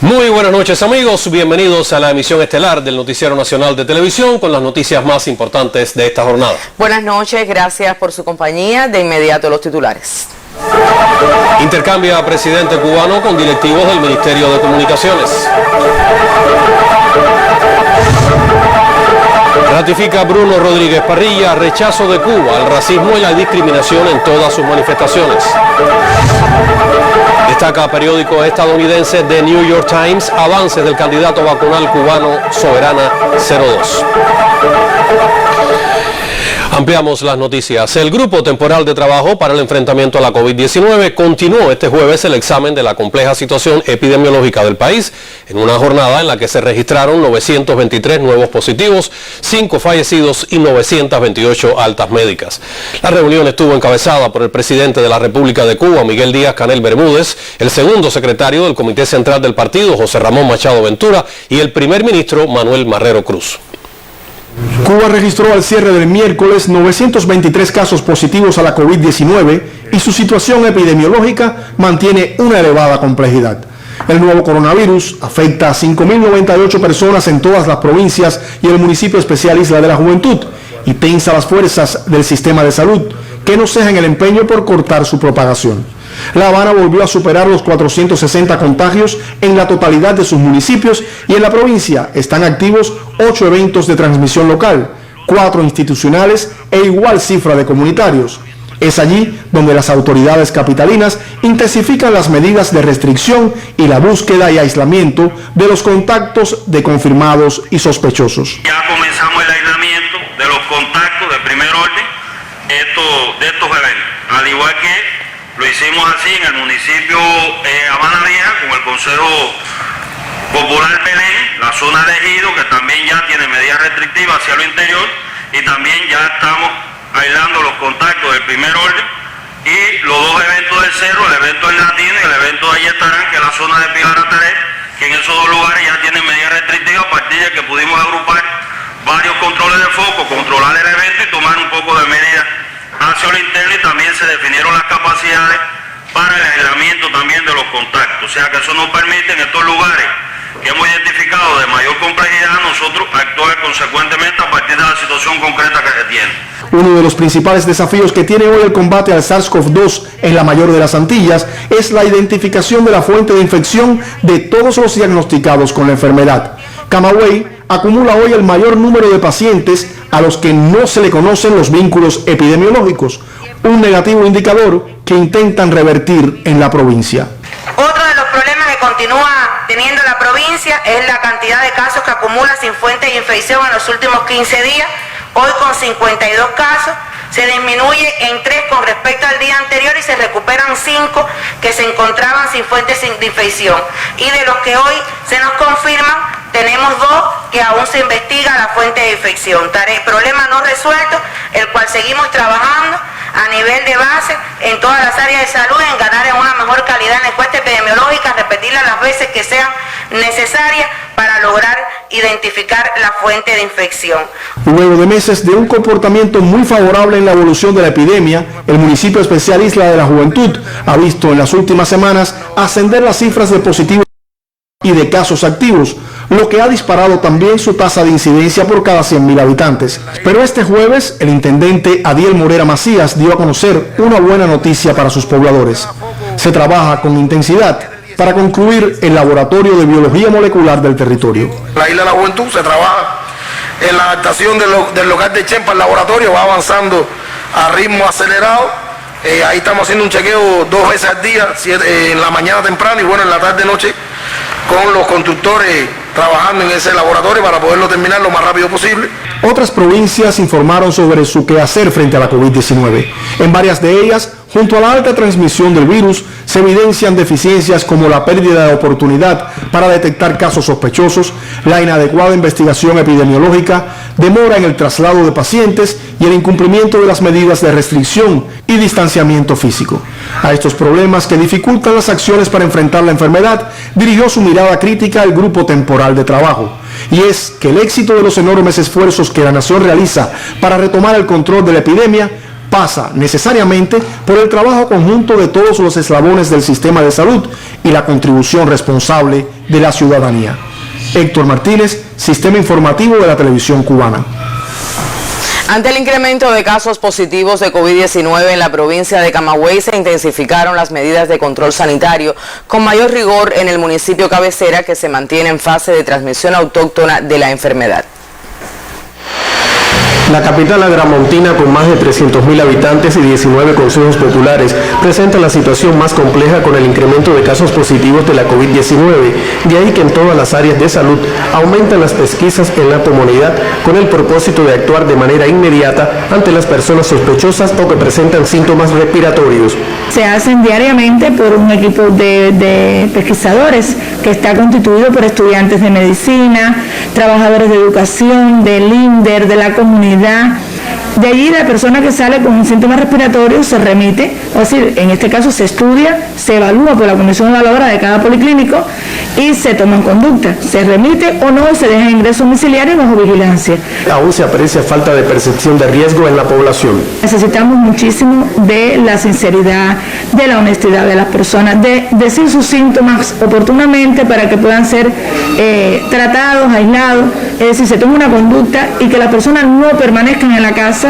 Muy buenas noches amigos, bienvenidos a la emisión estelar del Noticiero Nacional de Televisión con las noticias más importantes de esta jornada. Buenas noches, gracias por su compañía. De inmediato los titulares. Intercambia presidente cubano con directivos del Ministerio de Comunicaciones. Ratifica Bruno Rodríguez Parrilla rechazo de Cuba al racismo y la discriminación en todas sus manifestaciones. Destaca periódico estadounidense The New York Times avances del candidato vacunal cubano Soberana 02. Ampliamos las noticias. El Grupo Temporal de Trabajo para el Enfrentamiento a la COVID-19 continuó este jueves el examen de la compleja situación epidemiológica del país en una jornada en la que se registraron 923 nuevos positivos, 5 fallecidos y 928 altas médicas. La reunión estuvo encabezada por el presidente de la República de Cuba, Miguel Díaz-Canel Bermúdez, el segundo secretario del Comité Central del Partido, José Ramón Machado Ventura, y el primer ministro, Manuel Marrero Cruz. Cuba registró al cierre del miércoles 923 casos positivos a la COVID-19 y su situación epidemiológica mantiene una elevada complejidad. El nuevo coronavirus afecta a 5.098 personas en todas las provincias y el municipio especial Isla de la Juventud y tensa las fuerzas del sistema de salud, que no cejan el empeño por cortar su propagación. La Habana volvió a superar los 460 contagios en la totalidad de sus municipios y en la provincia están activos 8 eventos de transmisión local, 4 institucionales e igual cifra de comunitarios. Es allí donde las autoridades capitalinas intensifican las medidas de restricción y la búsqueda y aislamiento de los contactos de confirmados y sospechosos. Ya comenzamos el aislamiento de los contactos de primer orden de estos eventos, al igual que lo hicimos así en el municipio Habana Vieja con el Consejo Popular Belén, la zona de Ejido, que también ya tiene medidas restrictivas hacia lo interior, y también ya estamos aislando los contactos del primer orden y los dos eventos del cerro, el evento del Latino y el evento de allí estarán, que es la zona de Pilar Ataré, que en esos dos lugares ya tienen medidas restrictivas a partir de que pudimos agrupar varios controles de foco, controlar el evento y tomar un poco de medidas hacia lo interno, y también se definieron las capacidades para el aislamiento también de los contactos. O sea que eso nos permite en estos lugares que hemos identificado de mayor complejidad nosotros actuar consecuentemente a partir de la situación concreta que se tiene. Uno de los principales desafíos que tiene hoy el combate al SARS-CoV-2 en la mayor de las Antillas es la identificación de la fuente de infección de todos los diagnosticados con la enfermedad. Camagüey acumula hoy el mayor número de pacientes a los que no se le conocen los vínculos epidemiológicos, un negativo indicador que intentan revertir en la provincia. Otro de los problemas que continúa teniendo la provincia es la cantidad de casos que acumula sin fuente de infección en los últimos 15 días, hoy con 52 casos. Se disminuye en 3 con respecto al día anterior y se recuperan 5 que se encontraban sin fuentes de infección. Y de los que hoy se nos confirman, tenemos 2 que aún se investiga la fuente de infección. Problema no resuelto, el cual seguimos trabajando a nivel de base en todas las áreas de salud en ganar en una mejor calidad en la encuesta epidemiológica, repetirla las veces que sean necesarias para lograr identificar la fuente de infección. Luego de meses de un comportamiento muy favorable en la evolución de la epidemia, el municipio especial Isla de la Juventud ha visto en las últimas semanas ascender las cifras de positivos y de casos activos, lo que ha disparado también su tasa de incidencia por cada 100.000 habitantes. Pero este jueves, el intendente Adiel Morera Macías dio a conocer una buena noticia para sus pobladores. Se trabaja con intensidad para concluir el laboratorio de biología molecular del territorio. La Isla de la Juventud se trabaja en la adaptación del local de Chempa al laboratorio, va avanzando a ritmo acelerado. Ahí estamos haciendo un chequeo 2 veces al día, en la mañana temprano y bueno, en la tarde-noche, con los constructores trabajando en ese laboratorio para poderlo terminar lo más rápido posible. Otras provincias informaron sobre su quehacer frente a la COVID-19. En varias de ellas Junto a la alta transmisión del virus, se evidencian deficiencias como la pérdida de oportunidad para detectar casos sospechosos, la inadecuada investigación epidemiológica, demora en el traslado de pacientes y el incumplimiento de las medidas de restricción y distanciamiento físico. A estos problemas que dificultan las acciones para enfrentar la enfermedad, dirigió su mirada crítica el Grupo Temporal de Trabajo. Y es que el éxito de los enormes esfuerzos que la nación realiza para retomar el control de la epidemia pasa necesariamente por el trabajo conjunto de todos los eslabones del sistema de salud y la contribución responsable de la ciudadanía. Héctor Martínez, Sistema Informativo de la Televisión Cubana. Ante el incremento de casos positivos de COVID-19 en la provincia de Camagüey, se intensificaron las medidas de control sanitario con mayor rigor en el municipio cabecera, que se mantiene en fase de transmisión autóctona de la enfermedad. La capital agramontina, con más de 300.000 habitantes y 19 consejos populares, presenta la situación más compleja con el incremento de casos positivos de la COVID-19. De ahí que en todas las áreas de salud aumentan las pesquisas en la comunidad con el propósito de actuar de manera inmediata ante las personas sospechosas o que presentan síntomas respiratorios. Se hacen diariamente por un equipo de pesquisadores que está constituido por estudiantes de medicina, trabajadores de educación, del INDER, de la comunidad. De allí la persona que sale con un síntoma respiratorio se remite, o decir, en este caso se estudia, se evalúa por la comisión evaluadora de cada policlínico y se toman conducta. Se remite o no, se deja ingreso domiciliario bajo vigilancia. Aún se aprecia falta de percepción de riesgo en la población. Necesitamos muchísimo de la sinceridad, de la honestidad de las personas, de decir sus síntomas oportunamente para que puedan ser tratados, aislados, es decir, se toma una conducta y que las personas no permanezcan en la casa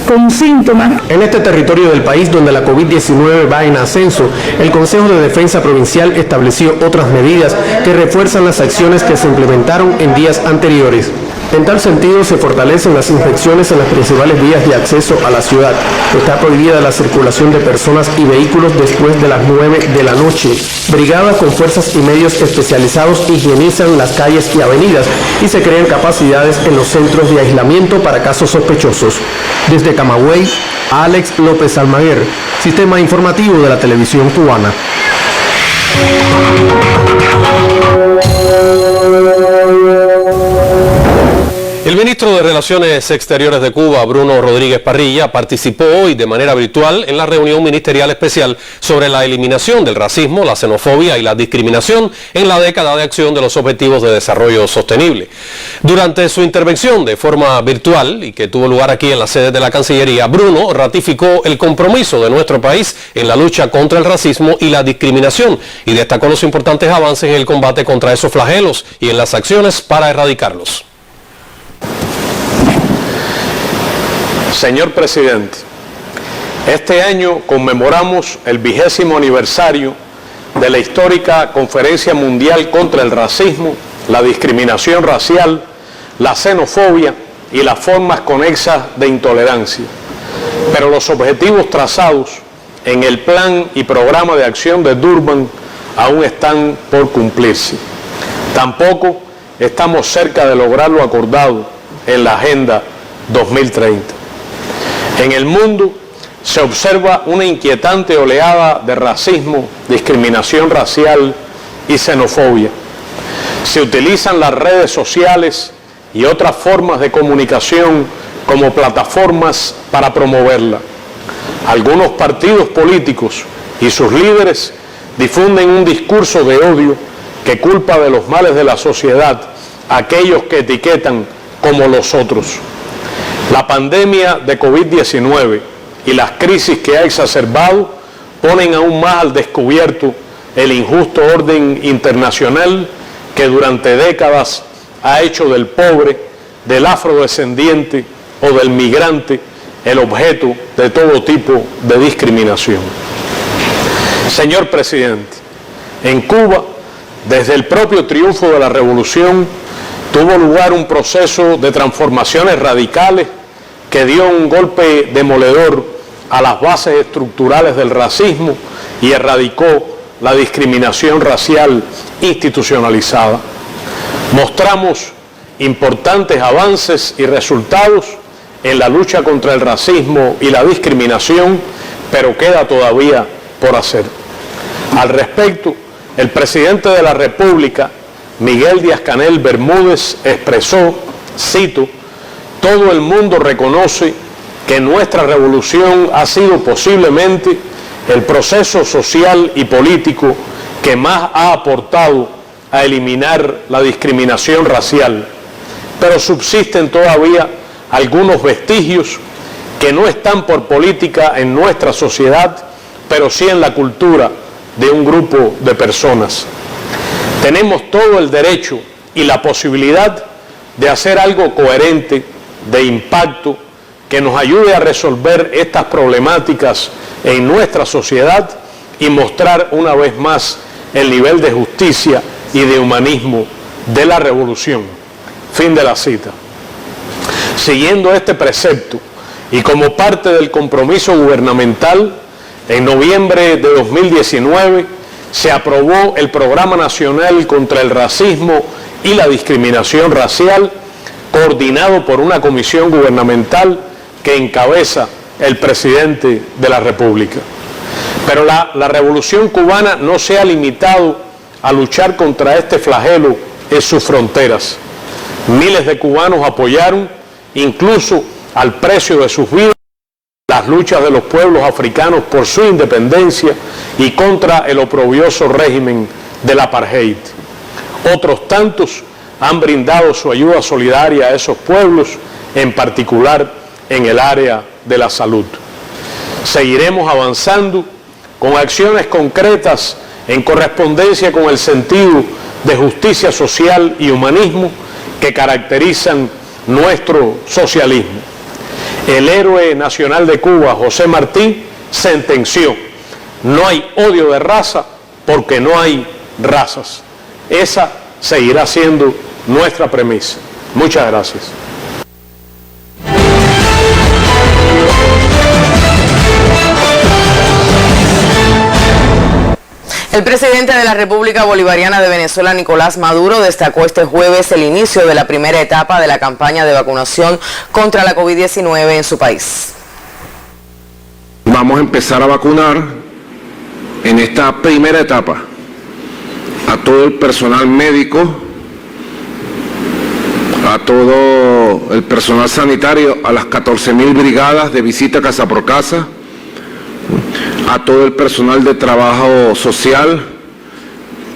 con síntomas. En este territorio del país donde la COVID-19 va en ascenso, el Consejo de Defensa Provincial estableció otras medidas que refuerzan las acciones que se implementaron en días anteriores. En tal sentido, se fortalecen las inspecciones en las principales vías de acceso a la ciudad. Está prohibida la circulación de personas y vehículos después de las 9 de la noche. Brigadas con fuerzas y medios especializados higienizan las calles y avenidas y se crean capacidades en los centros de aislamiento para casos sospechosos. Desde Camagüey, Alex López Almaguer, Sistema Informativo de la Televisión Cubana. El ministro de Relaciones Exteriores de Cuba, Bruno Rodríguez Parrilla, participó hoy de manera virtual en la reunión ministerial especial sobre la eliminación del racismo, la xenofobia y la discriminación en la década de acción de los Objetivos de Desarrollo Sostenible. Durante su intervención de forma virtual y que tuvo lugar aquí en la sede de la Cancillería, Bruno ratificó el compromiso de nuestro país en la lucha contra el racismo y la discriminación y destacó los importantes avances en el combate contra esos flagelos y en las acciones para erradicarlos. Señor presidente, este año conmemoramos el 20º aniversario de la histórica Conferencia Mundial contra el Racismo, la Discriminación Racial, la Xenofobia y las formas conexas de intolerancia. Pero los objetivos trazados en el Plan y Programa de Acción de Durban aún están por cumplirse. Tampoco estamos cerca de lograr lo acordado en la Agenda 2030. En el mundo se observa una inquietante oleada de racismo, discriminación racial y xenofobia. Se utilizan las redes sociales y otras formas de comunicación como plataformas para promoverla. Algunos partidos políticos y sus líderes difunden un discurso de odio que culpa de los males de la sociedad a aquellos que etiquetan como los otros. La pandemia de COVID-19 y las crisis que ha exacerbado ponen aún más al descubierto el injusto orden internacional que durante décadas ha hecho del pobre, del afrodescendiente o del migrante el objeto de todo tipo de discriminación. Señor presidente, en Cuba, desde el propio triunfo de la revolución, tuvo lugar un proceso de transformaciones radicales que dio un golpe demoledor a las bases estructurales del racismo y erradicó la discriminación racial institucionalizada. Mostramos importantes avances y resultados en la lucha contra el racismo y la discriminación, pero queda todavía por hacer. Al respecto, el presidente de la República, Miguel Díaz-Canel Bermúdez, expresó, cito, todo el mundo reconoce que nuestra revolución ha sido posiblemente el proceso social y político que más ha aportado a eliminar la discriminación racial, pero subsisten todavía algunos vestigios que no están por política en nuestra sociedad, pero sí en la cultura de un grupo de personas. Tenemos todo el derecho y la posibilidad de hacer algo coherente, de impacto, que nos ayude a resolver estas problemáticas en nuestra sociedad y mostrar una vez más el nivel de justicia y de humanismo de la revolución. Fin de la cita. Siguiendo este precepto y como parte del compromiso gubernamental, en noviembre de 2019 se aprobó el Programa Nacional contra el Racismo y la Discriminación Racial, coordinado por una comisión gubernamental que encabeza el presidente de la República. Pero la revolución cubana no se ha limitado a luchar contra este flagelo en sus fronteras. Miles de cubanos apoyaron, incluso al precio de sus vidas, las luchas de los pueblos africanos por su independencia y contra el oprobioso régimen del apartheid. Otros tantos han brindado su ayuda solidaria a esos pueblos, en particular en el área de la salud. Seguiremos avanzando con acciones concretas en correspondencia con el sentido de justicia social y humanismo que caracterizan nuestro socialismo. El héroe nacional de Cuba, José Martí, sentenció: no hay odio de raza porque no hay razas. Esa seguirá siendo nuestra premisa. Muchas gracias. El presidente de la República Bolivariana de Venezuela, Nicolás Maduro, destacó este jueves el inicio de la primera etapa de la campaña de vacunación contra la COVID-19 en su país. Vamos a empezar a vacunar en esta primera etapa a todo el personal médico, a todo el personal sanitario, a las 14.000 brigadas de visita casa por casa, a todo el personal de trabajo social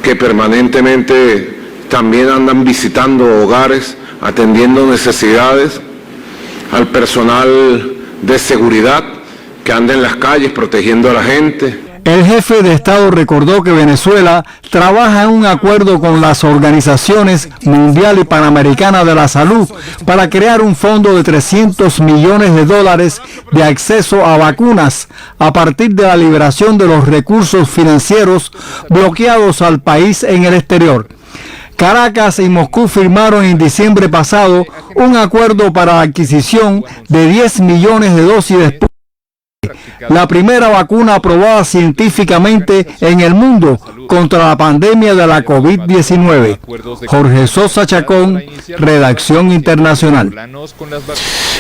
que permanentemente también andan visitando hogares, atendiendo necesidades, al personal de seguridad que anda en las calles protegiendo a la gente. El jefe de Estado recordó que Venezuela trabaja en un acuerdo con las organizaciones Mundial y Panamericana de la Salud para crear un fondo de $300 millones de acceso a vacunas a partir de la liberación de los recursos financieros bloqueados al país en el exterior. Caracas y Moscú firmaron en diciembre pasado un acuerdo para la adquisición de 10 millones de dosis de Sputnik, la primera vacuna aprobada científicamente en el mundo contra la pandemia de la COVID-19. Jorge Sosa Chacón, Redacción Internacional.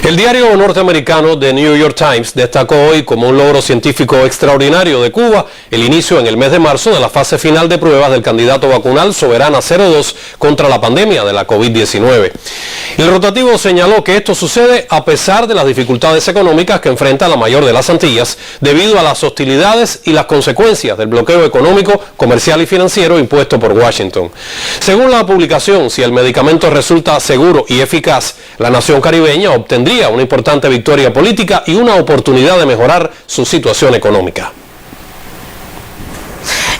El diario norteamericano The New York Times destacó hoy como un logro científico extraordinario de Cuba el inicio en el mes de marzo de la fase final de pruebas del candidato vacunal Soberana 02 contra la pandemia de la COVID-19. El rotativo señaló que esto sucede a pesar de las dificultades económicas que enfrenta la mayor de las Antillas debido a las hostilidades y las consecuencias del bloqueo económico, comercial y financiero impuesto por Washington. Según la publicación, si el medicamento resulta seguro y eficaz, la nación caribeña obtendría una importante victoria política y una oportunidad de mejorar su situación económica.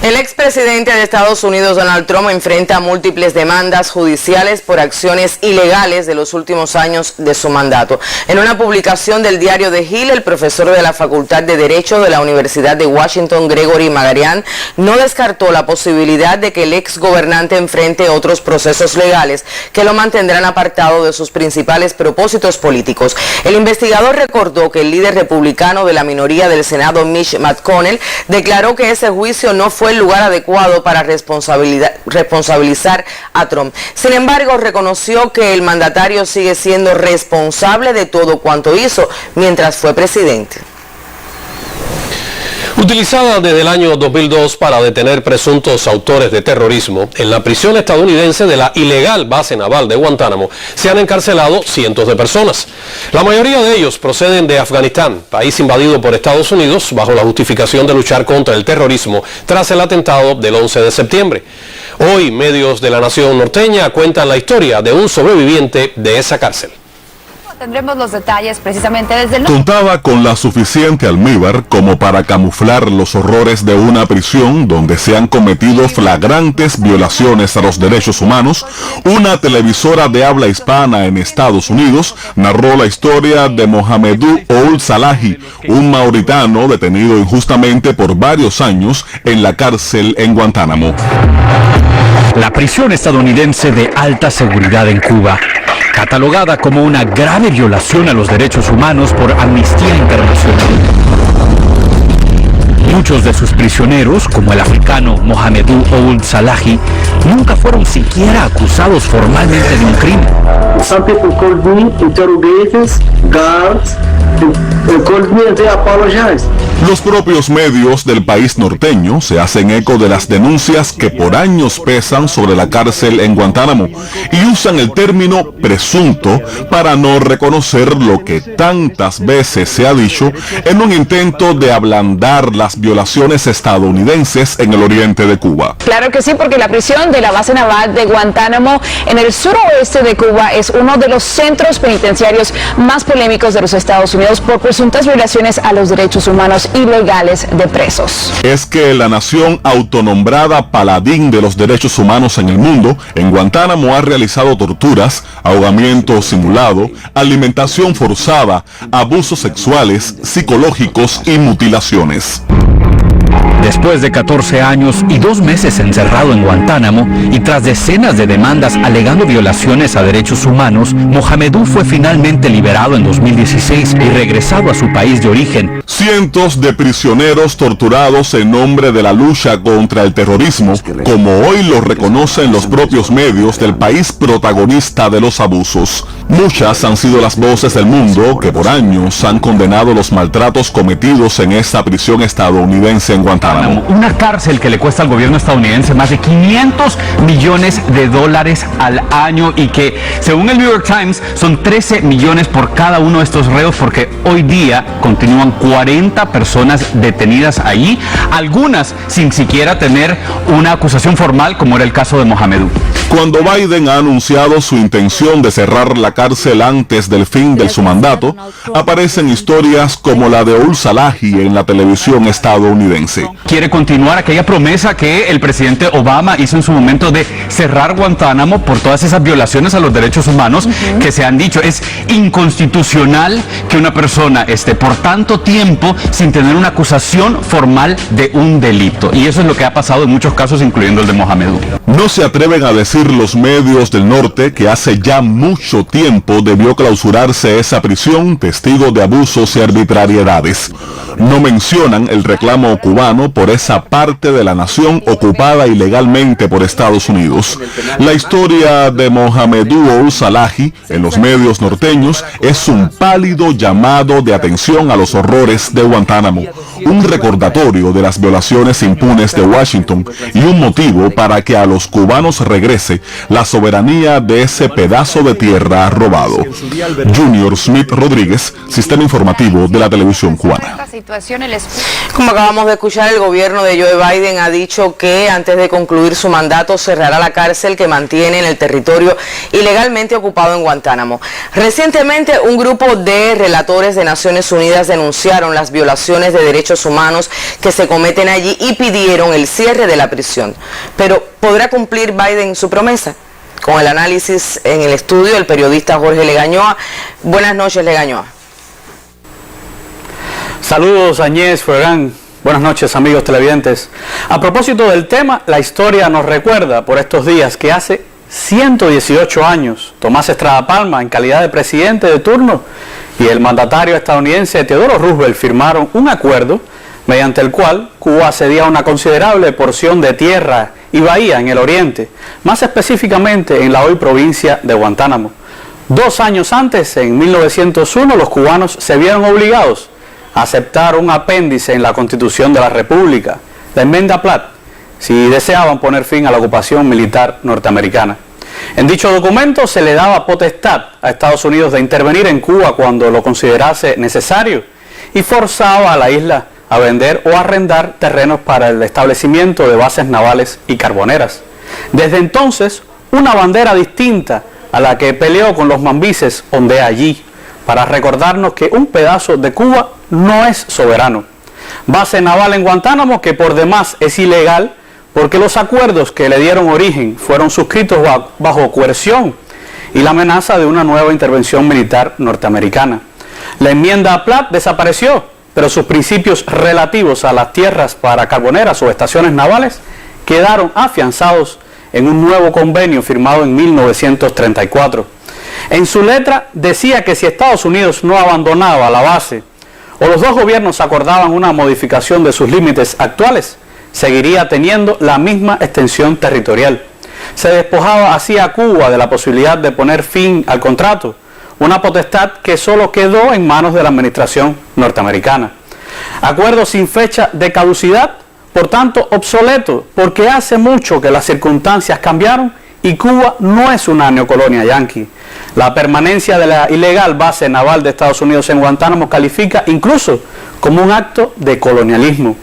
El expresidente de Estados Unidos, Donald Trump, enfrenta múltiples demandas judiciales por acciones ilegales de los últimos años de su mandato. En una publicación del diario The Hill, el profesor de la Facultad de Derecho de la Universidad de Washington, Gregory Magarian, no descartó la posibilidad de que el exgobernante enfrente otros procesos legales que lo mantendrán apartado de sus principales propósitos políticos. El investigador recordó que el líder republicano de la minoría del Senado, Mitch McConnell, declaró que ese juicio no fue el lugar adecuado para responsabilizar a Trump. Sin embargo, reconoció que el mandatario sigue siendo responsable de todo cuanto hizo mientras fue presidente. Utilizada desde el año 2002 para detener presuntos autores de terrorismo, en la prisión estadounidense de la ilegal base naval de Guantánamo se han encarcelado cientos de personas. La mayoría de ellos proceden de Afganistán, país invadido por Estados Unidos bajo la justificación de luchar contra el terrorismo tras el atentado del 11 de septiembre. Hoy, medios de la nación norteña cuentan la historia de un sobreviviente de esa cárcel. Tendremos los detalles precisamente desde el... Contaba con la suficiente almíbar como para camuflar los horrores de una prisión donde se han cometido flagrantes violaciones a los derechos humanos. Una televisora de habla hispana en Estados Unidos narró la historia de Mohamedou Ould Salahi, un mauritano detenido injustamente por varios años en la cárcel en Guantánamo. La prisión estadounidense de alta seguridad en Cuba, catalogada como una grave violación a los derechos humanos por Amnistía Internacional. Muchos de sus prisioneros, como el africano Mohamedou Ould Salahi, nunca fueron siquiera acusados formalmente de un crimen. Some people called me interrogators, guards, called me and they apologized. Los propios medios del país norteño se hacen eco de las denuncias que por años pesan sobre la cárcel en Guantánamo y usan el término presunto para no reconocer lo que tantas veces se ha dicho en un intento de ablandar las violaciones estadounidenses en el oriente de Cuba. Claro que sí, porque la prisión de la base naval de Guantánamo en el suroeste de Cuba es uno de los centros penitenciarios más polémicos de los Estados Unidos por presuntas violaciones a los derechos humanos ilegales de presos. Es que la nación autonombrada paladín de los derechos humanos en el mundo, en Guantánamo ha realizado torturas, ahogamiento simulado, alimentación forzada, abusos sexuales, psicológicos y mutilaciones. Después de 14 años y 2 meses encerrado en Guantánamo y tras decenas de demandas alegando violaciones a derechos humanos, Mohamedou fue finalmente liberado en 2016 y regresado a su país de origen. Cientos de prisioneros torturados en nombre de la lucha contra el terrorismo, como hoy lo reconocen los propios medios del país protagonista de los abusos. Muchas han sido las voces del mundo que por años han condenado los maltratos cometidos en esta prisión estadounidense en Guantánamo. Una cárcel que le cuesta al gobierno estadounidense más de $500 millones al año y que, según el New York Times, son 13 millones por cada uno de estos reos, porque hoy día continúan 40 personas detenidas allí, algunas sin siquiera tener una acusación formal, como era el caso de Mohamedou. Cuando Biden ha anunciado su intención de cerrar la cárcel antes del fin de su mandato, aparecen historias como la de Ould Salahi en la televisión estadounidense. Quiere continuar aquella promesa que el presidente Obama hizo en su momento de cerrar Guantánamo por todas esas violaciones a los derechos humanos que se han dicho. Es inconstitucional que una persona esté por tanto tiempo sin tener una acusación formal de un delito. Y eso es lo que ha pasado en muchos casos, incluyendo el de Mohamedou. No se atreven a decir los medios del norte que hace ya mucho tiempo debió clausurarse esa prisión, testigo de abusos y arbitrariedades. No mencionan el reclamo cubano por esa parte de la nación ocupada ilegalmente por Estados Unidos. La historia de Mohamedou Ould Salahi en los medios norteños es un pálido llamado de atención a los horrores de Guantánamo, un recordatorio de las violaciones impunes de Washington y un motivo para que a los cubanos regrese la soberanía de ese pedazo de tierra robado. Junior Smith Rodríguez, Sistema Informativo de la Televisión Cubana. Como acabamos de escuchar, el gobierno de Joe Biden ha dicho que antes de concluir su mandato cerrará la cárcel que mantiene en el territorio ilegalmente ocupado en Guantánamo. Recientemente, un grupo de relatores de Naciones Unidas denunciaron las violaciones de derechos humanos que se cometen allí y pidieron el cierre de la prisión. Pero, ¿podrá cumplir Biden su promesa? Con el análisis en el estudio, el periodista Jorge Legañoa. Buenas noches, Legañoa. Saludos, Añez, Ferran. Buenas noches, amigos televidentes. A propósito del tema, la historia nos recuerda por estos días que hace 118 años, Tomás Estrada Palma, en calidad de presidente de turno, y el mandatario estadounidense Theodore Roosevelt firmaron un acuerdo mediante el cual Cuba cedía una considerable porción de tierra y bahía en el oriente, más específicamente en la hoy provincia de Guantánamo. 2 años antes, en 1901, los cubanos se vieron obligados aceptar un apéndice en la Constitución de la República, la enmienda Platt, si deseaban poner fin a la ocupación militar norteamericana. En dicho documento se le daba potestad a Estados Unidos de intervenir en Cuba cuando lo considerase necesario y forzaba a la isla a vender o arrendar terrenos para el establecimiento de bases navales y carboneras. Desde entonces, una bandera distinta a la que peleó con los mambises ondea allí, para recordarnos que un pedazo de Cuba no es soberano. Base naval en Guantánamo que por demás es ilegal porque los acuerdos que le dieron origen fueron suscritos bajo coerción y la amenaza de una nueva intervención militar norteamericana. La enmienda Platt desapareció, pero sus principios relativos a las tierras para carboneras o estaciones navales quedaron afianzados en un nuevo convenio firmado en 1934. En su letra decía que si Estados Unidos no abandonaba la base o los dos gobiernos acordaban una modificación de sus límites actuales, seguiría teniendo la misma extensión territorial. Se despojaba así a Cuba de la posibilidad de poner fin al contrato, una potestad que solo quedó en manos de la administración norteamericana. Acuerdo sin fecha de caducidad, por tanto obsoleto, porque hace mucho que las circunstancias cambiaron y Cuba no es una neocolonia yanqui. La permanencia de la ilegal base naval de Estados Unidos en Guantánamo califica incluso como un acto de colonialismo.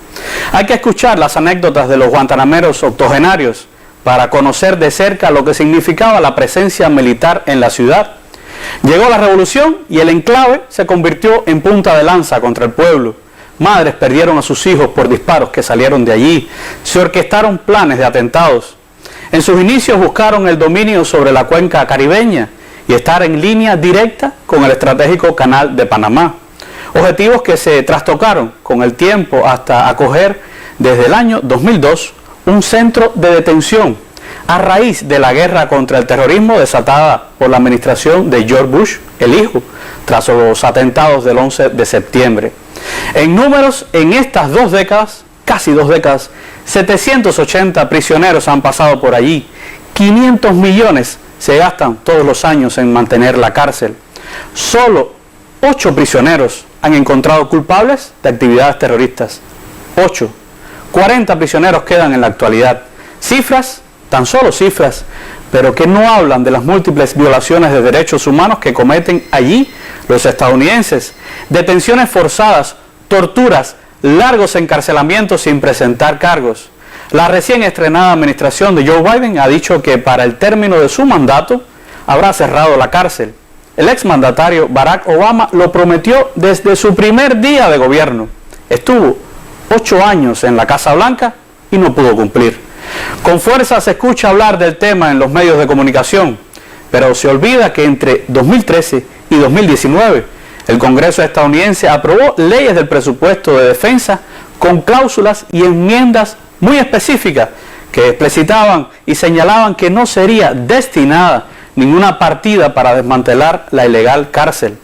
Hay que escuchar las anécdotas de los guantanameros octogenarios para conocer de cerca lo que significaba la presencia militar en la ciudad. Llegó la revolución y el enclave se convirtió en punta de lanza contra el pueblo. Madres perdieron a sus hijos por disparos que salieron de allí. Se orquestaron planes de atentados. En sus inicios buscaron el dominio sobre la cuenca caribeña y estar en línea directa con el estratégico Canal de Panamá. Objetivos que se trastocaron con el tiempo hasta acoger desde el año 2002 un centro de detención a raíz de la guerra contra el terrorismo desatada por la administración de George Bush, el hijo, tras los atentados del 11 de septiembre. En números, en estas 2 décadas, casi 2 décadas, 780 prisioneros han pasado por allí, 500 millones se gastan todos los años en mantener la cárcel. Solo 8 prisioneros han encontrado culpables de actividades terroristas. 8. 40 prisioneros quedan en la actualidad. Cifras, tan solo cifras, pero que no hablan de las múltiples violaciones de derechos humanos que cometen allí los estadounidenses. Detenciones forzadas, torturas, largos encarcelamientos sin presentar cargos. La recién estrenada administración de Joe Biden ha dicho que para el término de su mandato habrá cerrado la cárcel. El exmandatario Barack Obama lo prometió desde su primer día de gobierno. Estuvo 8 años en la Casa Blanca y no pudo cumplir. Con fuerza se escucha hablar del tema en los medios de comunicación, pero se olvida que entre 2013 y 2019 el Congreso estadounidense aprobó leyes del presupuesto de defensa con cláusulas y enmiendas muy específicas que explicitaban y señalaban que no sería destinada ninguna partida para desmantelar la ilegal cárcel.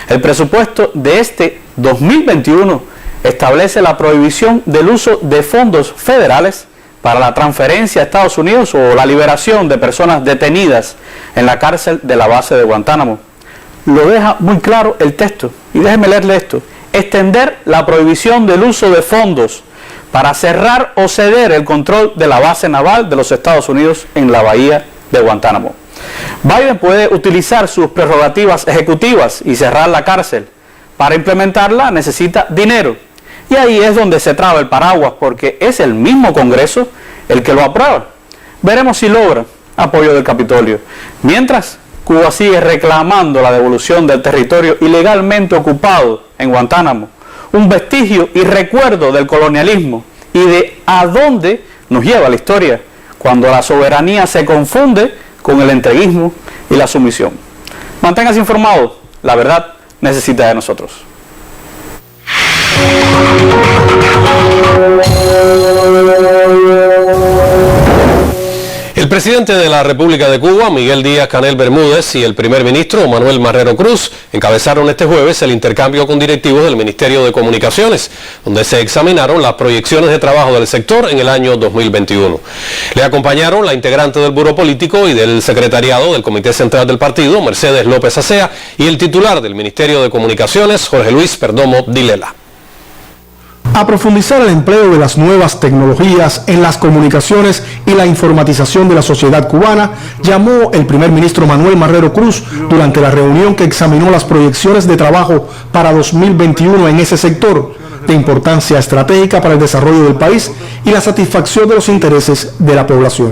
El presupuesto de este 2021 establece la prohibición del uso de fondos federales para la transferencia a Estados Unidos o la liberación de personas detenidas en la cárcel de la base de Guantánamo. Lo deja muy claro el texto, y déjenme leerle esto: extender la prohibición del uso de fondos para cerrar o ceder el control de la base naval de los Estados Unidos en la bahía de Guantánamo. Biden puede utilizar sus prerrogativas ejecutivas y cerrar la cárcel. Para implementarla necesita dinero. Y ahí es donde se traba el paraguas, porque es el mismo Congreso el que lo aprueba. Veremos si logra apoyo del Capitolio. Mientras, Cuba sigue reclamando la devolución del territorio ilegalmente ocupado en Guantánamo, un vestigio y recuerdo del colonialismo y de a dónde nos lleva la historia cuando la soberanía se confunde con el entreguismo y la sumisión. Manténgase informado, la verdad necesita de nosotros. El presidente de la República de Cuba, Miguel Díaz-Canel Bermúdez, y el primer ministro, Manuel Marrero Cruz, encabezaron este jueves el intercambio con directivos del Ministerio de Comunicaciones, donde se examinaron las proyecciones de trabajo del sector en el año 2021. Le acompañaron la integrante del Buró Político y del Secretariado del Comité Central del Partido, Mercedes López Acea, y el titular del Ministerio de Comunicaciones, Jorge Luis Perdomo Dilela. A profundizar el empleo de las nuevas tecnologías en las comunicaciones y la informatización de la sociedad cubana, llamó el primer ministro Manuel Marrero Cruz durante la reunión que examinó las proyecciones de trabajo para 2021 en ese sector, de importancia estratégica para el desarrollo del país y la satisfacción de los intereses de la población.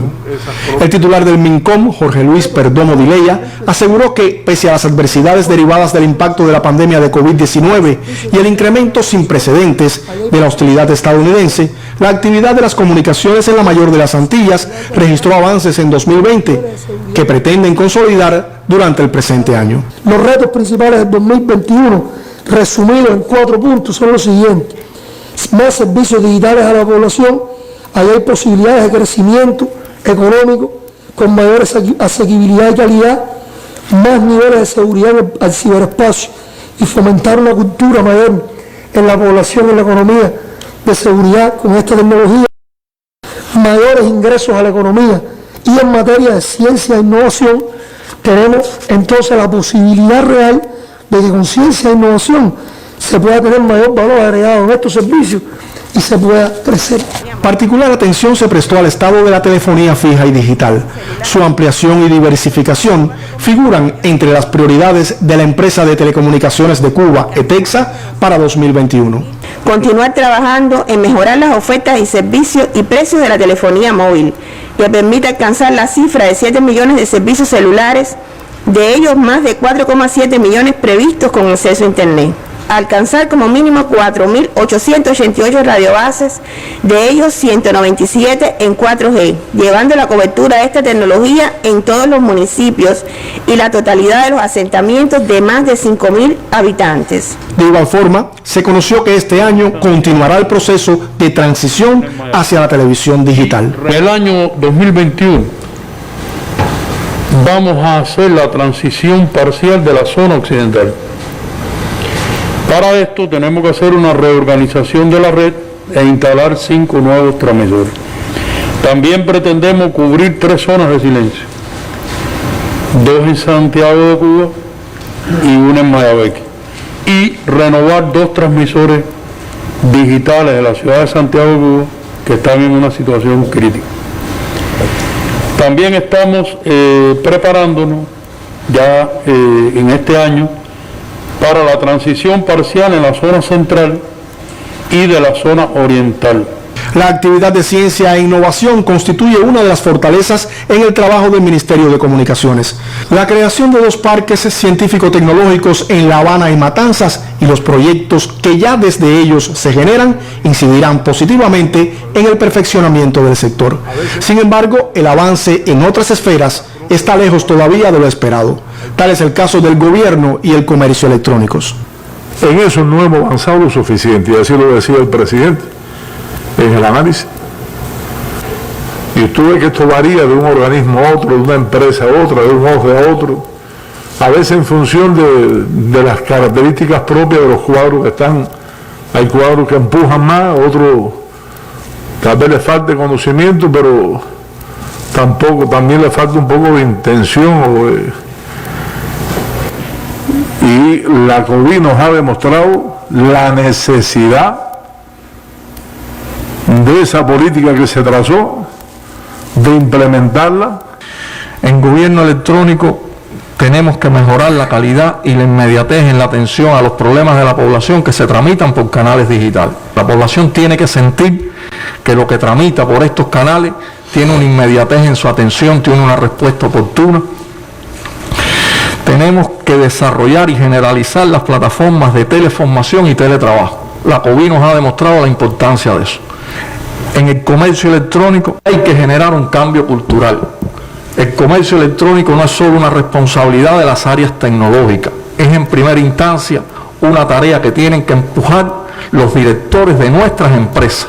El titular del MINCOM, Jorge Luis Perdomo Dileya, aseguró que, pese a las adversidades derivadas del impacto de la pandemia de COVID-19 y el incremento sin precedentes de la hostilidad estadounidense, la actividad de las comunicaciones en la mayor de las Antillas registró avances en 2020 que pretenden consolidar durante el presente año. Los retos principales del 2021, resumidos en 4 puntos, son los siguientes: más servicios digitales a la población, ahí hay posibilidades de crecimiento económico con mayor asequibilidad y calidad, más niveles de seguridad al ciberespacio y fomentar una cultura mayor en la población, en la economía de seguridad con esta tecnología, mayores ingresos a la economía, y en materia de ciencia e innovación tenemos entonces la posibilidad real de que con ciencia e innovación se pueda tener mayor valor agregado en estos servicios y se pueda crecer. Particular atención se prestó al estado de la telefonía fija y digital. Su ampliación y diversificación figuran entre las prioridades de la empresa de telecomunicaciones de Cuba, ETEXA, para 2021. Continuar trabajando en mejorar las ofertas y servicios y precios de la telefonía móvil, que permite alcanzar la cifra de 7 millones de servicios celulares, de ellos más de 4,7 millones previstos con acceso a Internet. Alcanzar como mínimo 4.888 radiobases, de ellos 197 en 4G, llevando la cobertura de esta tecnología en todos los municipios y la totalidad de los asentamientos de más de 5.000 habitantes. De igual forma, se conoció que este año continuará el proceso de transición hacia la televisión digital. En el año 2021 vamos a hacer la transición parcial de la zona occidental. Para esto tenemos que hacer una reorganización de la red e instalar 5 nuevos transmisores. También pretendemos cubrir 3 zonas de silencio, 2 en Santiago de Cuba y 1 en Mayabeque, y renovar 2 transmisores digitales de la ciudad de Santiago de Cuba que están en una situación crítica. También estamos preparándonos ya en este año para la transición parcial en la zona central y de la zona oriental. La actividad de ciencia e innovación constituye una de las fortalezas en el trabajo del Ministerio de Comunicaciones. La creación de 2 parques científico-tecnológicos en La Habana y Matanzas y los proyectos que ya desde ellos se generan incidirán positivamente en el perfeccionamiento del sector. Sin embargo, el avance en otras esferas está lejos todavía de lo esperado. Tal es el caso del gobierno y el comercio electrónicos. En eso no hemos avanzado lo suficiente, y así lo decía el presidente en el análisis. Y usted ve que esto varía de un organismo a otro, de una empresa a otra, de un ojo a otro, a veces en función de las características propias de los cuadros que están. Hay cuadros que empujan más, otros tal vez les falte conocimiento, pero también le falta un poco de intención. Y la COVID nos ha demostrado la necesidad de esa política que se trazó, de implementarla. En gobierno electrónico tenemos que mejorar la calidad y la inmediatez en la atención a los problemas de la población que se tramitan por canales digitales. La población tiene que sentir que lo que tramita por estos canales tiene una inmediatez en su atención, tiene una respuesta oportuna. Tenemos que desarrollar y generalizar las plataformas de teleformación y teletrabajo. La COVID nos ha demostrado la importancia de eso. En el comercio electrónico hay que generar un cambio cultural. El comercio electrónico no es solo una responsabilidad de las áreas tecnológicas, es en primera instancia una tarea que tienen que empujar los directores de nuestras empresas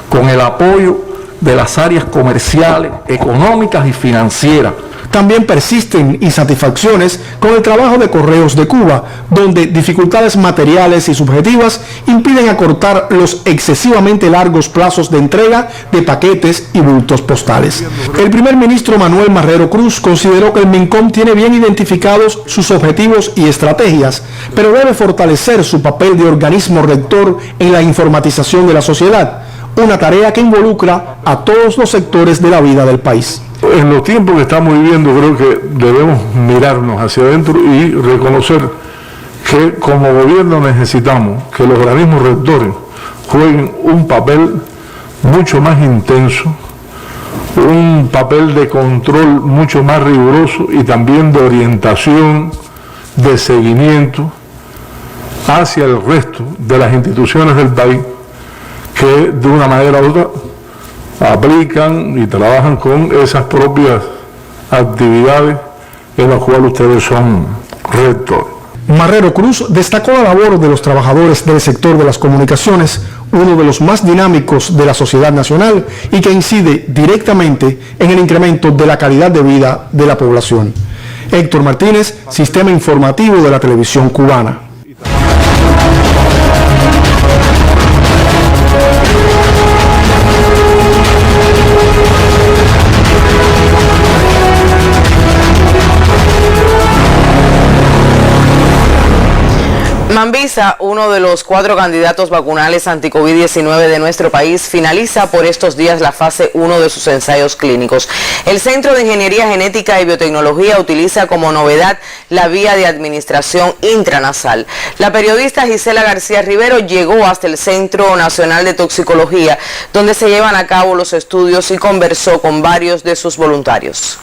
con el apoyo de las áreas comerciales, económicas y financieras También persisten insatisfacciones con el trabajo de Correos de Cuba, donde dificultades materiales y subjetivas impiden acortar los excesivamente largos plazos de entrega de paquetes y bultos postales. El primer ministro Manuel Marrero Cruz consideró que el MINCOM tiene bien identificados sus objetivos y estrategias, pero debe fortalecer su papel de organismo rector en la informatización de la sociedad, una tarea que involucra a todos los sectores de la vida del país. En los tiempos que estamos viviendo creo que debemos mirarnos hacia adentro y reconocer que como gobierno necesitamos que los organismos rectores jueguen un papel mucho más intenso, un papel de control mucho más riguroso y también de orientación, de seguimiento hacia el resto de las instituciones del país que de una manera u otra aplican y trabajan con esas propias actividades en las cuales ustedes son rectores. Marrero Cruz destacó la labor de los trabajadores del sector de las comunicaciones, uno de los más dinámicos de la sociedad nacional y que incide directamente en el incremento de la calidad de vida de la población. Héctor Martínez, Sistema Informativo de la Televisión Cubana. Mambisa, uno de los 4 candidatos vacunales anti-COVID-19 de nuestro país, finaliza por estos días la fase 1 de sus ensayos clínicos. El Centro de Ingeniería Genética y Biotecnología utiliza como novedad la vía de administración intranasal. La periodista Gisela García Rivero llegó hasta el Centro Nacional de Toxicología, donde se llevan a cabo los estudios, y conversó con varios de sus voluntarios.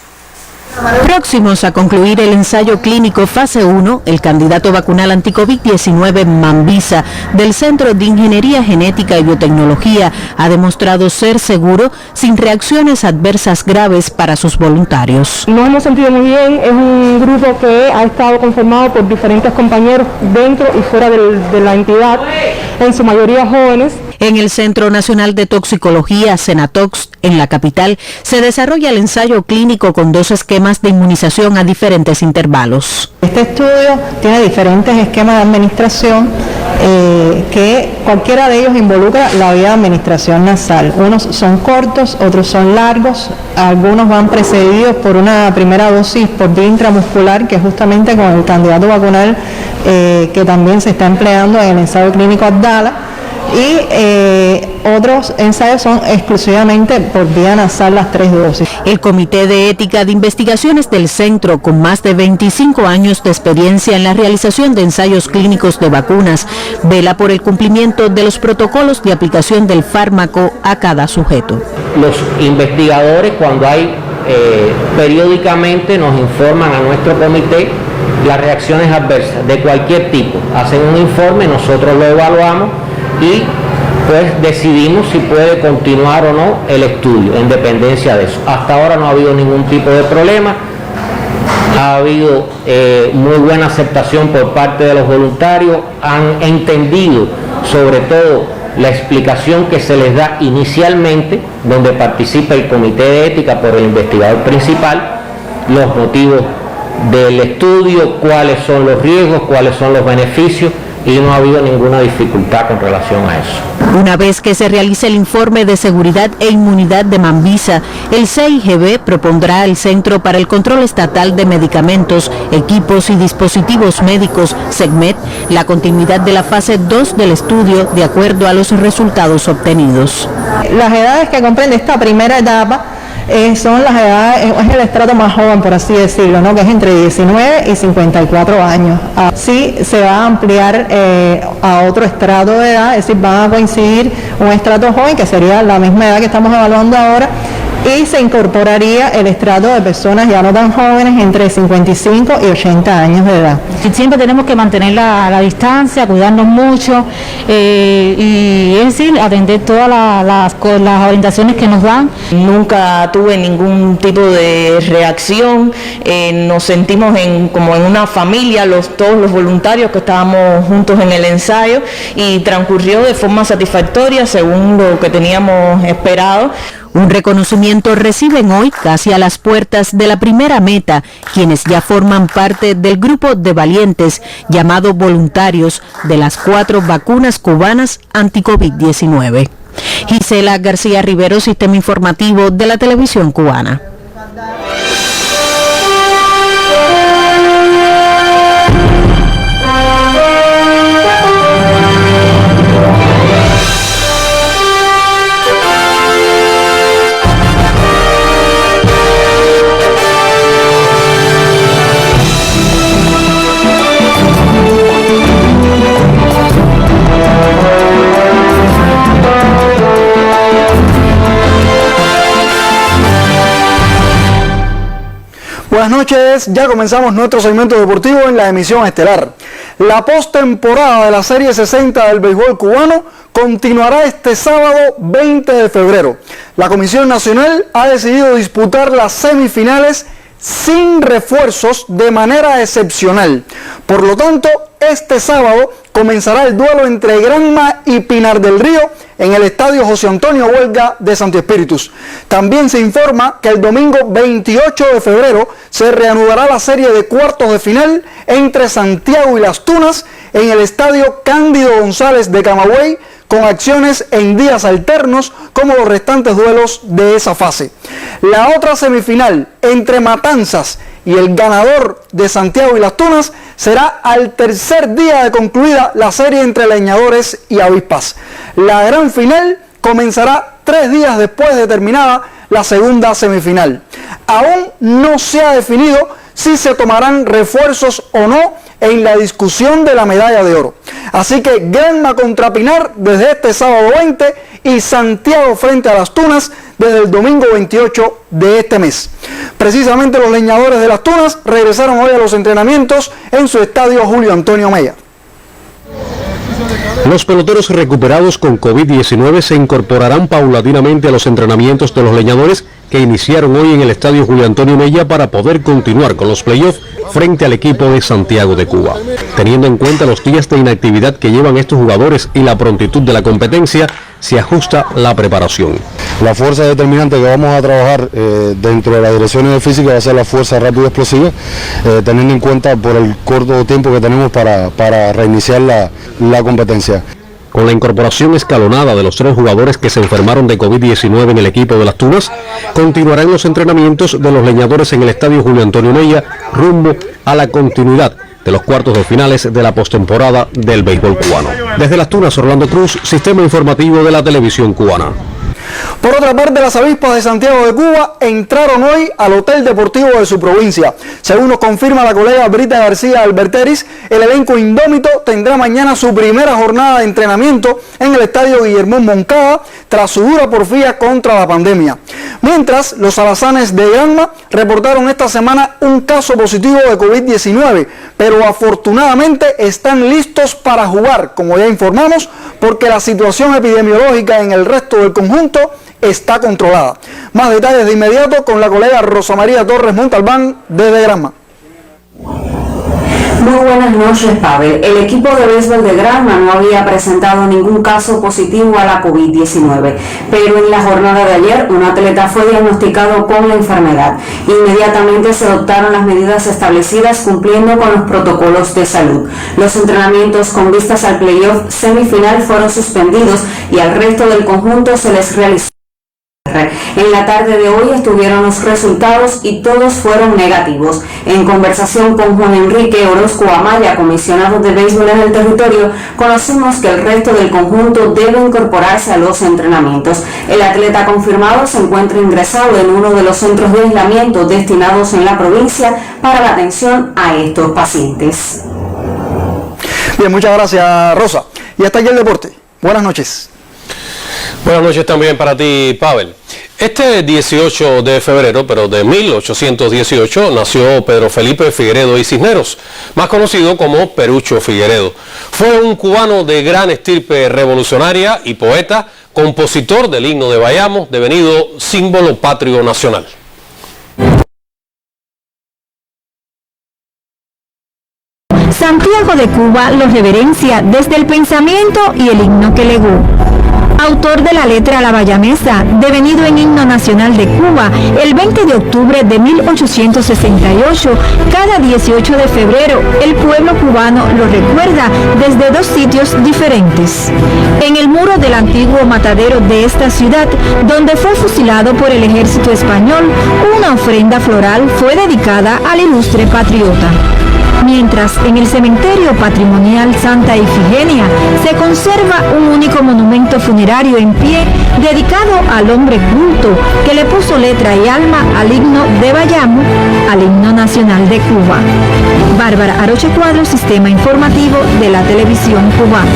Próximos a concluir el ensayo clínico fase 1, el candidato vacunal anti-COVID-19 Mambisa del Centro de Ingeniería Genética y Biotecnología ha demostrado ser seguro sin reacciones adversas graves para sus voluntarios. Nos hemos sentido muy bien, es un grupo que ha estado conformado por diferentes compañeros dentro y fuera de la entidad, en su mayoría jóvenes. En el Centro Nacional de Toxicología, Senatox, en la capital, se desarrolla el ensayo clínico con 2 esquemas de inmunización a diferentes intervalos. Este estudio tiene diferentes esquemas de administración que cualquiera de ellos involucra la vía de administración nasal. Unos son cortos, otros son largos, algunos van precedidos por una primera dosis por vía intramuscular, que es justamente con el candidato vacunal que también se está empleando en el ensayo clínico Abdala. Y otros ensayos son exclusivamente por vía nasal, las 3 dosis. El Comité de Ética de Investigaciones del Centro, con más de 25 años de experiencia en la realización de ensayos clínicos de vacunas, vela por el cumplimiento de los protocolos de aplicación del fármaco a cada sujeto. Los investigadores, cuando hay periódicamente, nos informan a nuestro comité las reacciones adversas de cualquier tipo. Hacen un informe, nosotros lo evaluamos y pues decidimos si puede continuar o no el estudio en dependencia de eso. Hasta ahora no ha habido ningún tipo de problema, ha habido muy buena aceptación por parte de los voluntarios, han entendido sobre todo la explicación que se les da inicialmente, donde participa el Comité de Ética por el investigador principal, los motivos del estudio, cuáles son los riesgos, cuáles son los beneficios, y no ha habido ninguna dificultad con relación a eso. Una vez que se realice el informe de seguridad e inmunidad de Mambisa, el CIGB propondrá al Centro para el Control Estatal de Medicamentos, Equipos y Dispositivos Médicos, SECMED, la continuidad de la fase 2 del estudio de acuerdo a los resultados obtenidos. Las edades que comprende esta primera etapa son las edades, es el estrato más joven, por así decirlo, ¿no? Que es entre 19 y 54 años. Así se va a ampliar a otro estrato de edad, es decir, van a coincidir un estrato joven, que sería la misma edad que estamos evaluando ahora, y se incorporaría el estrato de personas ya no tan jóvenes entre 55 y 80 años de edad. Siempre tenemos que mantener la distancia, cuidarnos mucho y es decir, atender todas las orientaciones que nos dan. Nunca tuve ningún tipo de reacción, nos sentimos como en una familia, todos los voluntarios que estábamos juntos en el ensayo, y transcurrió de forma satisfactoria según lo que teníamos esperado. Un reconocimiento reciben hoy casi a las puertas de la primera meta, quienes ya forman parte del grupo de valientes llamado voluntarios de las 4 vacunas cubanas anti-COVID-19. Gisela García Rivero, Sistema Informativo de la Televisión Cubana. Buenas noches, ya comenzamos nuestro segmento deportivo en la emisión estelar. La postemporada de la Serie 60 del béisbol cubano continuará este sábado 20 de febrero. La Comisión Nacional ha decidido disputar las semifinales sin refuerzos de manera excepcional. Por lo tanto, este sábado comenzará el duelo entre Granma y Pinar del Río en el estadio José Antonio Huelga de Santo Espíritus. También se informa que el domingo 28 de febrero se reanudará la serie de cuartos de final entre Santiago y Las Tunas en el estadio Cándido González de Camagüey, con acciones en días alternos como los restantes duelos de esa fase. La otra semifinal entre Matanzas y el ganador de Santiago y Las Tunas será al tercer día de concluida la serie entre Leñadores y Avispas. La gran final comenzará 3 días después de terminada la segunda semifinal. Aún no se ha definido si se tomarán refuerzos o no en la discusión de la medalla de oro. Así que Granma contra Pinar desde este sábado 20 y Santiago frente a Las Tunas desde el domingo 28 de este mes. Precisamente los Leñadores de Las Tunas regresaron hoy a los entrenamientos en su estadio Julio Antonio Mella. Los peloteros recuperados con COVID-19 se incorporarán paulatinamente a los entrenamientos de los Leñadores que iniciaron hoy en el estadio Julio Antonio Mella para poder continuar con los playoffs frente al equipo de Santiago de Cuba. Teniendo en cuenta los días de inactividad que llevan estos jugadores y la prontitud de la competencia, se ajusta la preparación. La fuerza determinante que vamos a trabajar dentro de la dirección de física va a ser la fuerza rápida y explosiva, teniendo en cuenta por el corto tiempo que tenemos para reiniciar la competencia. Con la incorporación escalonada de los 3 jugadores que se enfermaron de COVID-19 en el equipo de Las Tunas, continuarán los entrenamientos de los Leñadores en el estadio Julio Antonio Mella rumbo a la continuidad de los cuartos de finales de la postemporada del béisbol cubano. Desde Las Tunas, Orlando Cruz, Sistema Informativo de la Televisión Cubana. Por otra parte, las Avispas de Santiago de Cuba entraron hoy al Hotel Deportivo de su provincia. Según nos confirma la colega Brita García Alberteris, el elenco indómito tendrá mañana su primera jornada de entrenamiento en el estadio Guillermón Moncada tras su dura porfía contra la pandemia. Mientras, los alazanes de Granma reportaron esta semana un caso positivo de COVID-19, pero afortunadamente están listos para jugar, como ya informamos, porque la situación epidemiológica en el resto del conjunto está controlada. Más detalles de inmediato con la colega Rosa María Torres Montalbán desde Granma. Muy buenas noches, Pavel. El equipo de béisbol de Granma no había presentado ningún caso positivo a la COVID-19, pero en la jornada de ayer un atleta fue diagnosticado con la enfermedad. Inmediatamente se adoptaron las medidas establecidas cumpliendo con los protocolos de salud. Los entrenamientos con vistas al playoff semifinal fueron suspendidos y al resto del conjunto se les realizó. En la tarde de hoy estuvieron los resultados y todos fueron negativos. En conversación con Juan Enrique Orozco Amaya, comisionado de béisbol en el territorio, conocimos que el resto del conjunto debe incorporarse a los entrenamientos. El atleta confirmado se encuentra ingresado en uno de los centros de aislamiento destinados en la provincia para la atención a estos pacientes. Bien, muchas gracias, Rosa. Y hasta aquí el deporte. Buenas noches. Buenas noches también para ti, Pavel. Este 18 de febrero, pero de 1818, nació Pedro Felipe Figueredo y Cisneros, más conocido como Perucho Figueredo. Fue un cubano de gran estirpe revolucionaria y poeta, compositor del himno de Bayamo, devenido símbolo patrio nacional. Santiago de Cuba lo reverencia desde el pensamiento y el himno que legó. autor de la letra La Bayamesa, devenido en himno nacional de Cuba el 20 de octubre de 1868. Cada 18 de febrero, el pueblo cubano lo recuerda desde dos sitios diferentes. En el muro del antiguo matadero de esta ciudad, donde fue fusilado por el ejército español, una ofrenda floral fue dedicada al ilustre patriota. Mientras en el cementerio patrimonial Santa Ifigenia se conserva un único monumento funerario en pie dedicado al hombre culto que le puso letra y alma al himno de Bayamo, al himno nacional de Cuba. Bárbara Aroche Cuadro, Sistema Informativo de la Televisión Cubana.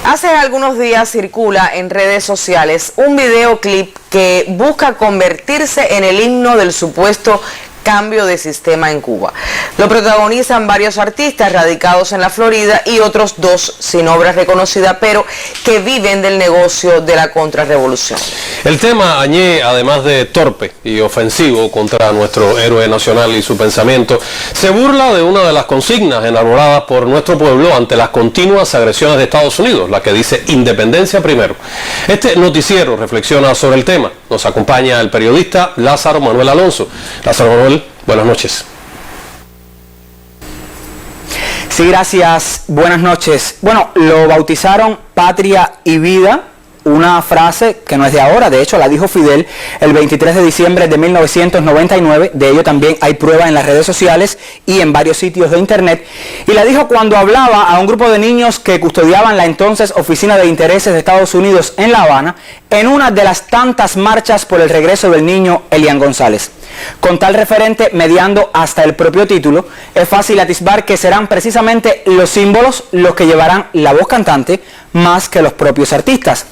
Hace algunos días circula en redes sociales un videoclip que busca convertirse en el himno del supuesto cambio de sistema en Cuba. Lo protagonizan varios artistas radicados en la Florida y otros dos sin obra reconocida, pero que viven del negocio de la contrarrevolución. El tema añade, además de torpe y ofensivo contra nuestro héroe nacional y su pensamiento, se burla de una de las consignas enarboradas por nuestro pueblo ante las continuas agresiones de Estados Unidos, la que dice independencia primero. Este noticiero reflexiona sobre el tema. Nos acompaña el periodista Lázaro Manuel Alonso. Lázaro Manuel, buenas noches. Sí, gracias. Buenas noches. Bueno, lo bautizaron Patria y Vida, una frase que no es de ahora, de hecho la dijo Fidel el 23 de diciembre de 1999, de ello también hay pruebas en las redes sociales y en varios sitios de internet, y la dijo cuando hablaba a un grupo de niños que custodiaban la entonces Oficina de Intereses de Estados Unidos en La Habana, en una de las tantas marchas por el regreso del niño Elian González. Con tal referente mediando hasta el propio título, es fácil atisbar que serán precisamente los símbolos los que llevarán la voz cantante más que los propios artistas.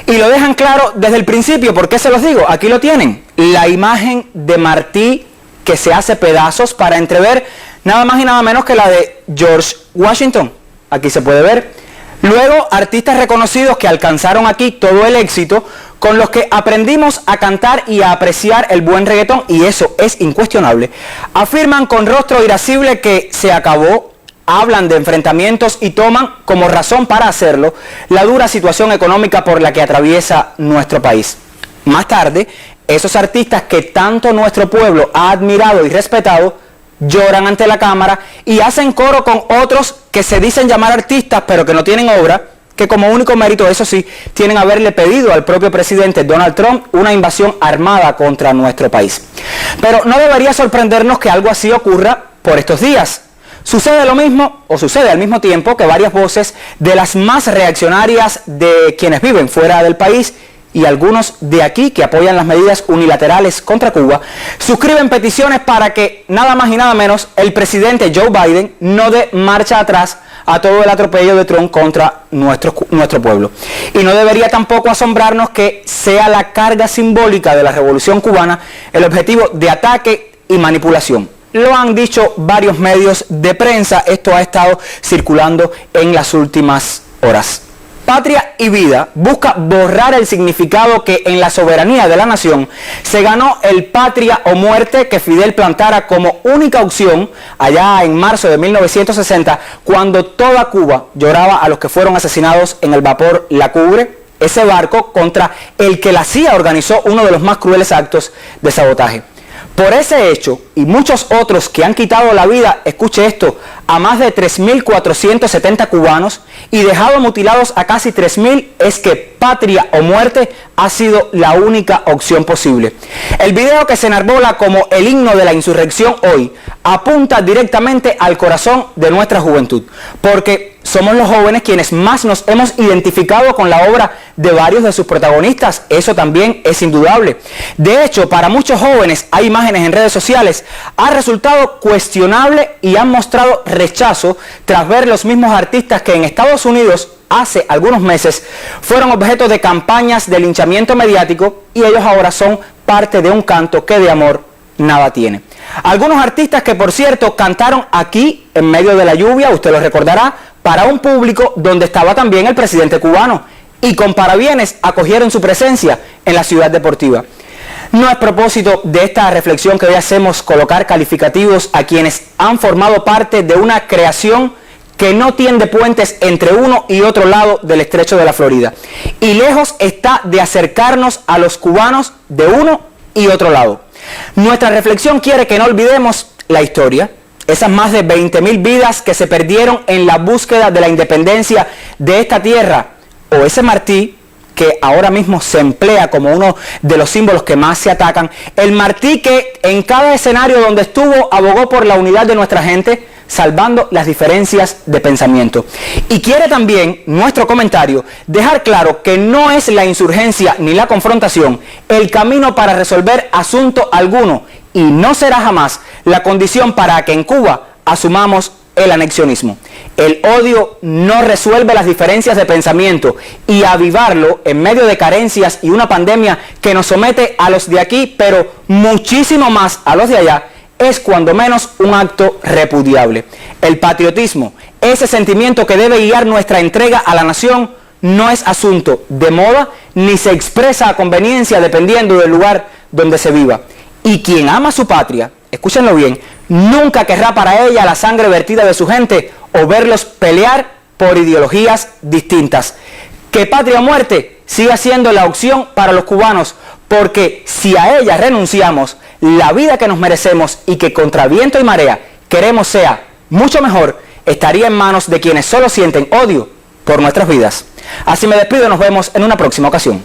Y lo dejan claro desde el principio. ¿Por qué se los digo? Aquí lo tienen, la imagen de Martí que se hace pedazos para entrever nada más y nada menos que la de George Washington. Aquí se puede ver. Luego, artistas reconocidos que alcanzaron aquí todo el éxito, con los que aprendimos a cantar y a apreciar el buen reggaetón, y eso es incuestionable, afirman con rostro irascible que se acabó, hablan de enfrentamientos y toman como razón para hacerlo la dura situación económica por la que atraviesa nuestro país. Más tarde, esos artistas que tanto nuestro pueblo ha admirado y respetado, lloran ante la cámara y hacen coro con otros que se dicen llamar artistas pero que no tienen obra, que como único mérito, eso sí, tienen haberle pedido al propio presidente Donald Trump una invasión armada contra nuestro país. Pero no debería sorprendernos que algo así ocurra por estos días. Sucede lo mismo, o sucede al mismo tiempo, que varias voces de las más reaccionarias de quienes viven fuera del país y algunos de aquí que apoyan las medidas unilaterales contra Cuba, suscriben peticiones para que nada más y nada menos el presidente Joe Biden no dé marcha atrás a todo el atropello de Trump contra nuestro pueblo. Y no debería tampoco asombrarnos que sea la carga simbólica de la Revolución Cubana el objetivo de ataque y manipulación. Lo han dicho varios medios de prensa, esto ha estado circulando en las últimas horas. Patria y Vida busca borrar el significado que en la soberanía de la nación se ganó el patria o muerte que Fidel plantara como única opción allá en marzo de 1960, cuando toda Cuba lloraba a los que fueron asesinados en el vapor La Cubre, ese barco contra el que la CIA organizó uno de los más crueles actos de sabotaje. Por ese hecho y muchos otros que han quitado la vida, escuche esto, a más de 3.470 cubanos y dejado mutilados a casi 3.000, es que patria o muerte ha sido la única opción posible. El video que se enarbola como el himno de la insurrección hoy apunta directamente al corazón de nuestra juventud, porque somos los jóvenes quienes más nos hemos identificado con la obra de varios de sus protagonistas, eso también es indudable. De hecho, para muchos jóvenes hay imágenes en redes sociales, ha resultado cuestionable y han mostrado rechazo tras ver los mismos artistas que en Estados Unidos hace algunos meses fueron objeto de campañas de linchamiento mediático y ellos ahora son parte de un canto que de amor nada tiene. Algunos artistas que, por cierto, cantaron aquí en medio de la lluvia, usted lo recordará, para un público donde estaba también el presidente cubano, y con parabienes acogieron su presencia en la ciudad deportiva. No es propósito de esta reflexión que hoy hacemos colocar calificativos a quienes han formado parte de una creación que no tiende puentes entre uno y otro lado del estrecho de la Florida. Y lejos está de acercarnos a los cubanos de uno y otro lado. Nuestra reflexión quiere que no olvidemos la historia, esas más de 20.000 vidas que se perdieron en la búsqueda de la independencia de esta tierra, o ese martí que ahora mismo se emplea como uno de los símbolos que más se atacan, el martí que en cada escenario donde estuvo abogó por la unidad de nuestra gente, salvando las diferencias de pensamiento. Y quiere también nuestro comentario dejar claro que no es la insurgencia ni la confrontación el camino para resolver asunto alguno, y no será jamás la condición para que en Cuba asumamos el anexionismo. El odio no resuelve las diferencias de pensamiento, y avivarlo en medio de carencias y una pandemia que nos somete a los de aquí, pero muchísimo más a los de allá, es cuando menos un acto repudiable. El patriotismo, ese sentimiento que debe guiar nuestra entrega a la nación, no es asunto de moda ni se expresa a conveniencia dependiendo del lugar donde se viva. Y quien ama su patria, escúchenlo bien, nunca querrá para ella la sangre vertida de su gente o verlos pelear por ideologías distintas. Que patria o muerte siga siendo la opción para los cubanos, porque si a ella renunciamos, la vida que nos merecemos y que contra viento y marea queremos sea mucho mejor, estaría en manos de quienes solo sienten odio por nuestras vidas. Así me despido, nos vemos en una próxima ocasión.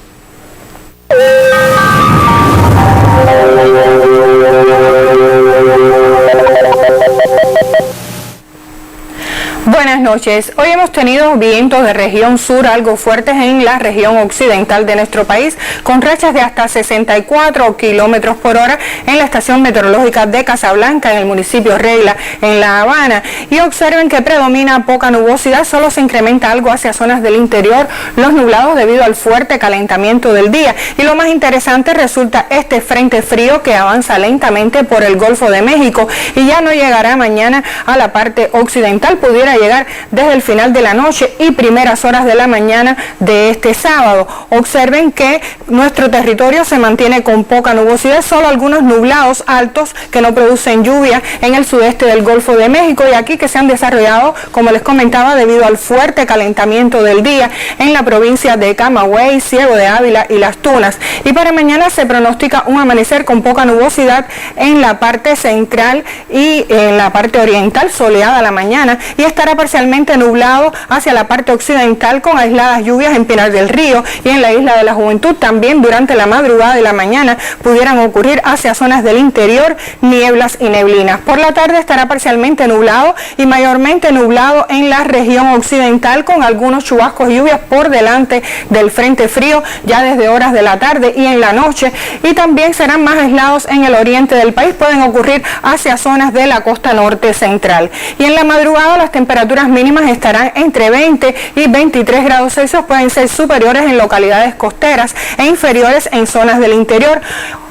Buenas noches. Hoy hemos tenido vientos de región sur algo fuertes en la región occidental de nuestro país, con rachas de hasta 64 kilómetros por hora en la estación meteorológica de Casablanca, en el municipio Regla, en La Habana. Y observen que predomina poca nubosidad, solo se incrementa algo hacia zonas del interior, los nublados debido al fuerte calentamiento del día. Y lo más interesante resulta este frente frío que avanza lentamente por el Golfo de México y ya no llegará mañana a la parte occidental, pudiera llegar desde el final de la noche y primeras horas de la mañana de este sábado. Observen que nuestro territorio se mantiene con poca nubosidad, solo algunos nublados altos que no producen lluvia en el sudeste del Golfo de México, y aquí que se han desarrollado, como les comentaba, debido al fuerte calentamiento del día en la provincia de Camagüey, Ciego de Ávila y Las Tunas. Y para mañana se pronostica un amanecer con poca nubosidad en la parte central y en la parte oriental, soleada la mañana, y estará parcialmente nublado hacia la parte occidental con aisladas lluvias en Pinar del Río y en la Isla de la Juventud. También durante la madrugada y la mañana pudieran ocurrir hacia zonas del interior nieblas y neblinas. Por la tarde estará parcialmente nublado y mayormente nublado en la región occidental, con algunos chubascos y lluvias por delante del frente frío ya desde horas de la tarde y en la noche, y también serán más aislados en el oriente del país, pueden ocurrir hacia zonas de la costa norte central. Y en la madrugada las temperaturas mínimas estarán entre 20 y 23 grados Celsius, pueden ser superiores en localidades costeras e inferiores en zonas del interior.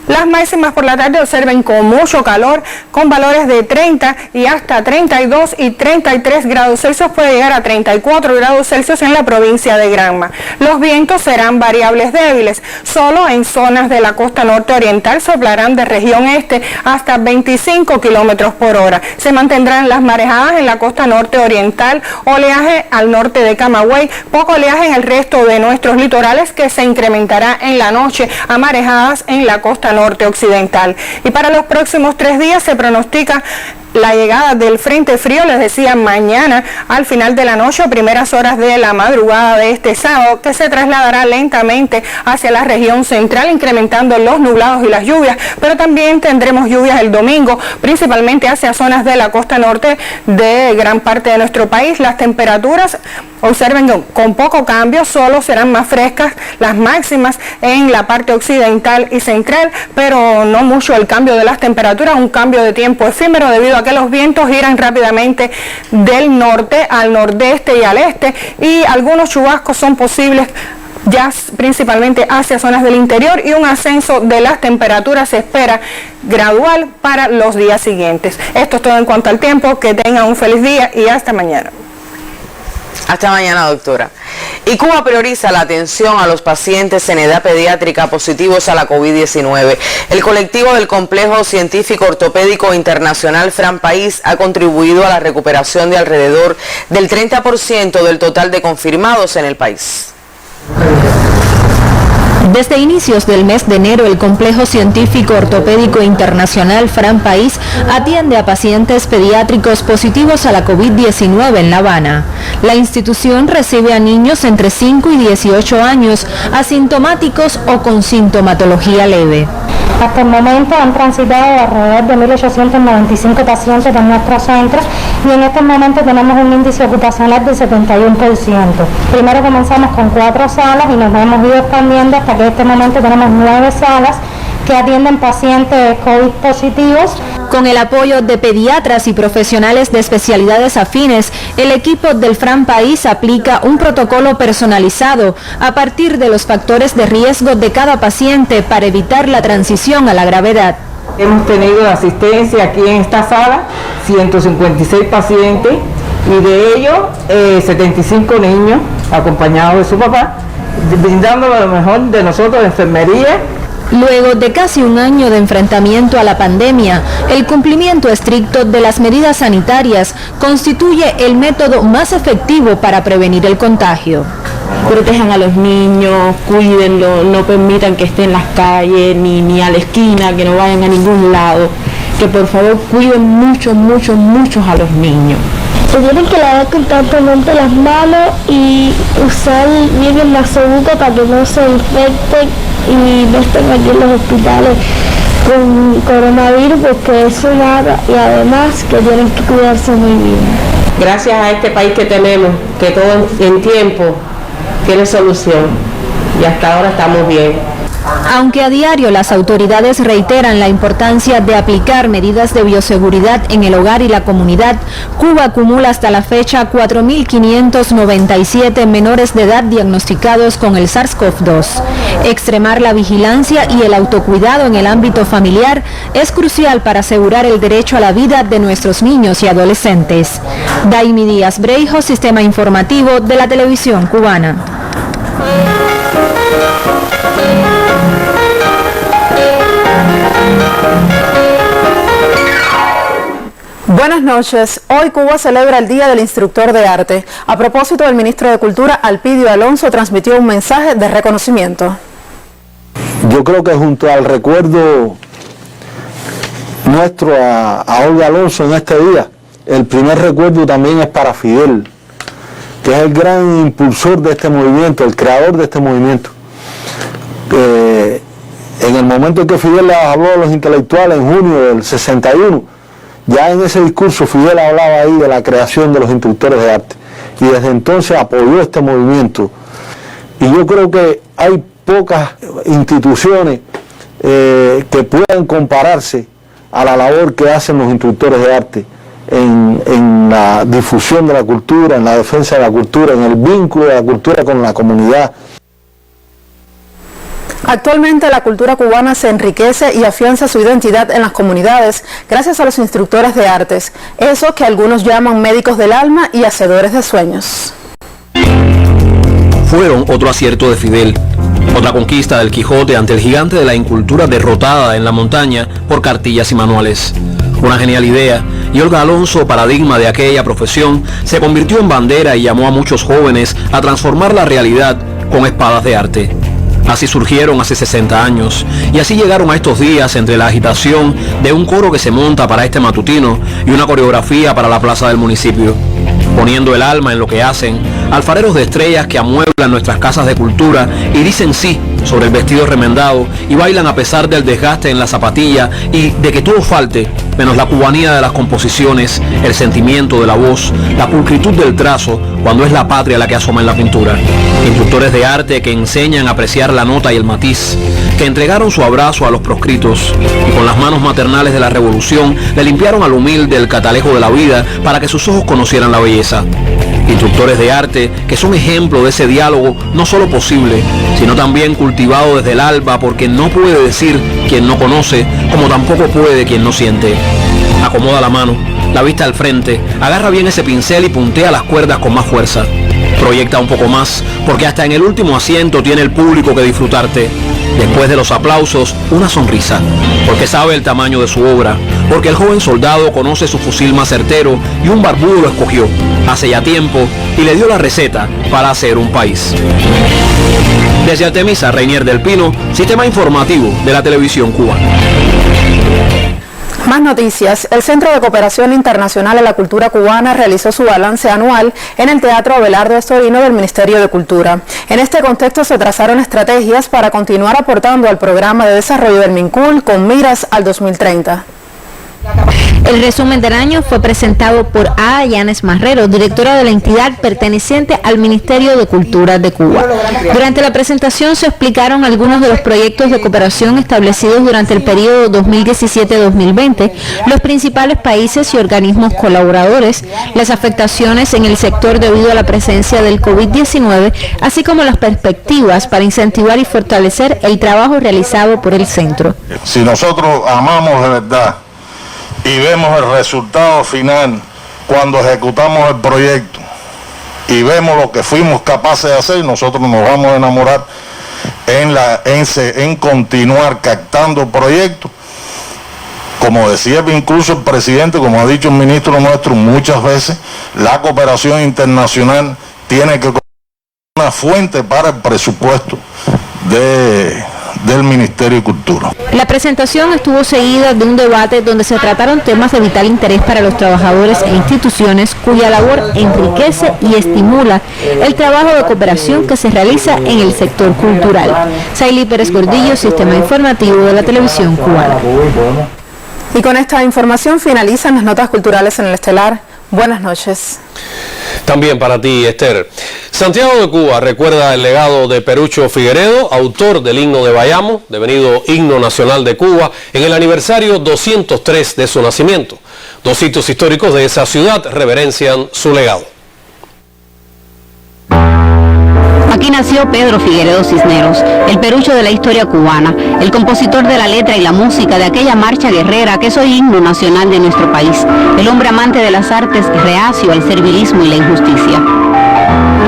Las máximas por la tarde observen con mucho calor, con valores de 30 y hasta 32 y 33 grados Celsius, puede llegar a 34 grados Celsius en la provincia de Granma. Los vientos serán variables débiles, solo en zonas de la costa norte oriental soplarán de región este hasta 25 kilómetros por hora. Se mantendrán las marejadas en la costa norte oriental, oleaje al norte de Camagüey, poco oleaje en el resto de nuestros litorales, que se incrementará en la noche a marejadas en la costa norte occidental. Y para los próximos 3 días se pronostica la llegada del frente frío, les decía, mañana al final de la noche o primeras horas de la madrugada de este sábado, que se trasladará lentamente hacia la región central, incrementando los nublados y las lluvias, pero también tendremos lluvias el domingo, principalmente hacia zonas de la costa norte de gran parte de nuestro país. Las temperaturas, observen, con poco cambio, solo serán más frescas las máximas en la parte occidental y central, pero no mucho el cambio de las temperaturas, un cambio de tiempo efímero debido a que los vientos giran rápidamente del norte al nordeste y al este, y algunos chubascos son posibles ya principalmente hacia zonas del interior, y un ascenso de las temperaturas se espera gradual para los días siguientes. Esto es todo en cuanto al tiempo. Que tengan un feliz día y hasta mañana. Hasta mañana, doctora. Y Cuba prioriza la atención a los pacientes en edad pediátrica positivos a la COVID-19. El colectivo del Complejo Científico Ortopédico Internacional Fran País ha contribuido a la recuperación de alrededor del 30% del total de confirmados en el país. Desde inicios del mes de enero, el Complejo Científico Ortopédico Internacional Fran País atiende a pacientes pediátricos positivos a la COVID-19 en La Habana. La institución recibe a niños entre 5 y 18 años, asintomáticos o con sintomatología leve. Hasta el momento han transitado alrededor de 1.895 pacientes de nuestros centros y en este momento tenemos un índice ocupacional del 71%. Primero comenzamos con 4 salas y nos hemos ido expandiendo hasta que en este momento tenemos 9 salas que atienden pacientes COVID positivos. Con el apoyo de pediatras y profesionales de especialidades afines, el equipo del Fran País aplica un protocolo personalizado a partir de los factores de riesgo de cada paciente para evitar la transición a la gravedad. Hemos tenido asistencia aquí en esta sala, 156 pacientes y de ellos 75 niños acompañados de su papá, brindando lo mejor de nosotros, enfermería. Luego de casi un año de enfrentamiento a la pandemia, el cumplimiento estricto de las medidas sanitarias constituye el método más efectivo para prevenir el contagio. Protejan a los niños, cuídenlo, no permitan que estén en las calles ni a la esquina, que no vayan a ningún lado, que por favor cuiden mucho a los niños. Se tienen que lavar constantemente las manos y usar bien el nasobuco para que no se infecten y no estén aquí en los hospitales con coronavirus, porque eso nada, y además que tienen que cuidarse muy bien. Gracias a este país que tenemos, que todo en tiempo tiene solución y hasta ahora estamos bien. Aunque a diario las autoridades reiteran la importancia de aplicar medidas de bioseguridad en el hogar y la comunidad, Cuba acumula hasta la fecha 4.597 menores de edad diagnosticados con el SARS-CoV-2. Extremar la vigilancia y el autocuidado en el ámbito familiar es crucial para asegurar el derecho a la vida de nuestros niños y adolescentes. Daimi Díaz Breijo, Sistema Informativo de la Televisión Cubana. Buenas noches. Hoy Cuba celebra el Día del Instructor de Arte. A propósito, el ministro de Cultura, Alpidio Alonso, transmitió un mensaje de reconocimiento. Yo creo que junto al recuerdo nuestro a Olga Alonso en este día, el primer recuerdo también es para Fidel, que es el gran impulsor de este movimiento, el creador de este movimiento. En el momento en que Fidel habló a los intelectuales en junio del 61, ya en ese discurso Fidel hablaba ahí de la creación de los instructores de arte y desde entonces apoyó este movimiento. Y yo creo que hay pocas instituciones que puedan compararse a la labor que hacen los instructores de arte en la difusión de la cultura, en la defensa de la cultura, en el vínculo de la cultura con la comunidad. Actualmente la cultura cubana se enriquece y afianza su identidad en las comunidades gracias a los instructores de artes, esos que algunos llaman médicos del alma y hacedores de sueños. Fueron otro acierto de Fidel, otra conquista del Quijote ante el gigante de la incultura derrotada en la montaña por cartillas y manuales. Una genial idea, y Olga Alonso, paradigma de aquella profesión, se convirtió en bandera y llamó a muchos jóvenes a transformar la realidad con espadas de arte. Así surgieron hace 60 años y así llegaron a estos días entre la agitación de un coro que se monta para este matutino y una coreografía para la plaza del municipio. Poniendo el alma en lo que hacen, alfareros de estrellas que amueblan nuestras casas de cultura y dicen sí sobre el vestido remendado y bailan a pesar del desgaste en la zapatilla y de que todo falte, menos la cubanía de las composiciones, el sentimiento de la voz, la pulcritud del trazo, cuando es la patria la que asoma en la pintura. Instructores de arte que enseñan a apreciar la nota y el matiz, que entregaron su abrazo a los proscritos y con las manos maternales de la revolución le limpiaron al humilde el catalejo de la vida para que sus ojos conocieran la belleza. Instructores de arte que son ejemplo de ese diálogo no solo posible, sino también cultivado desde el alba, porque no puede decir quien no conoce, como tampoco puede quien no siente. Acomoda la mano, la vista al frente, agarra bien ese pincel y puntea las cuerdas con más fuerza. Proyecta un poco más, porque hasta en el último asiento tiene el público que disfrutarte. Después de los aplausos, una sonrisa, porque sabe el tamaño de su obra, porque el joven soldado conoce su fusil más certero y un barbudo lo escogió hace ya tiempo y le dio la receta para hacer un país. Desde Artemisa, Reinier del Pino, Sistema Informativo de la Televisión Cubana. Más noticias. El Centro de Cooperación Internacional de la Cultura Cubana realizó su balance anual en el Teatro Abelardo Estorino del Ministerio de Cultura. En este contexto se trazaron estrategias para continuar aportando al programa de desarrollo del MINCUL con miras al 2030. El resumen del año fue presentado por Ada Yanes Marrero, directora de la entidad perteneciente al Ministerio de Cultura de Cuba. Durante la presentación se explicaron algunos de los proyectos de cooperación establecidos durante el periodo 2017-2020, los principales países y organismos colaboradores, las afectaciones en el sector debido a la presencia del COVID-19, así como las perspectivas para incentivar y fortalecer el trabajo realizado por el centro. Si nosotros amamos de verdad y vemos el resultado final cuando ejecutamos el proyecto y vemos lo que fuimos capaces de hacer, nosotros nos vamos a enamorar en continuar captando proyectos. Como decía incluso el presidente, como ha dicho el ministro nuestro muchas veces, la cooperación internacional tiene que ser una fuente para el presupuesto del Ministerio de Cultura. La presentación estuvo seguida de un debate donde se trataron temas de vital interés para los trabajadores e instituciones cuya labor enriquece y estimula el trabajo de cooperación que se realiza en el sector cultural. Saily Pérez Gordillo, Sistema Informativo de la Televisión Cubana. Y con esta información finalizan las notas culturales en el Estelar. Buenas noches. También para ti, Esther. Santiago de Cuba recuerda el legado de Perucho Figueredo, autor del himno de Bayamo, devenido himno nacional de Cuba, en el aniversario 203 de su nacimiento. Dos sitios históricos de esa ciudad reverencian su legado. Aquí nació Pedro Figueredo Cisneros, el Perucho de la historia cubana, el compositor de la letra y la música de aquella marcha guerrera que es hoy himno nacional de nuestro país, el hombre amante de las artes, reacio al servilismo y la injusticia.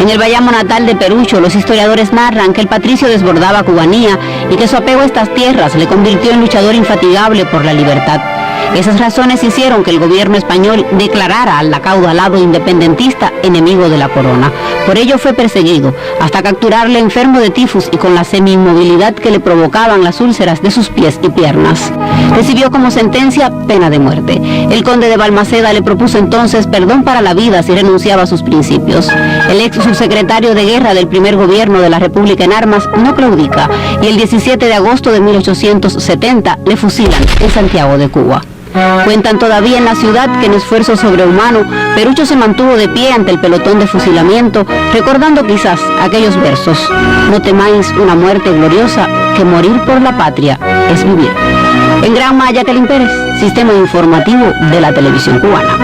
En el Bayamo natal de Perucho, los historiadores narran que el patricio desbordaba cubanía y que su apego a estas tierras le convirtió en luchador infatigable por la libertad. Esas razones hicieron que el gobierno español declarara al acaudalado independentista enemigo de la corona. Por ello fue perseguido, hasta capturarle enfermo de tifus y con la semi-inmovilidad que le provocaban las úlceras de sus pies y piernas. Recibió como sentencia pena de muerte. El conde de Balmaceda le propuso entonces perdón para la vida si renunciaba a sus principios. El ex subsecretario de guerra del primer gobierno de la República en armas no claudica y el 17 de agosto de 1870 le fusilan en Santiago de Cuba. Cuentan todavía en la ciudad que en esfuerzo sobrehumano, Perucho se mantuvo de pie ante el pelotón de fusilamiento, recordando quizás aquellos versos: no temáis una muerte gloriosa, que morir por la patria es vivir. En Granma, Jacqueline Pérez, Sistema Informativo de la Televisión Cubana.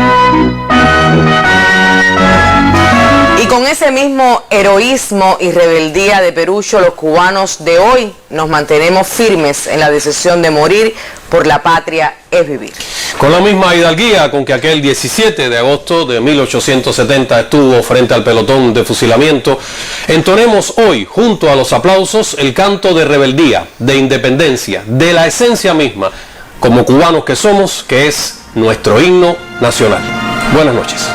Y con ese mismo heroísmo y rebeldía de Perucho, los cubanos de hoy nos mantenemos firmes en la decisión de morir por la patria es vivir. Con la misma hidalguía con que aquel 17 de agosto de 1870 estuvo frente al pelotón de fusilamiento, entonemos hoy, junto a los aplausos, el canto de rebeldía, de independencia, de la esencia misma, como cubanos que somos, que es nuestro himno nacional. Buenas noches.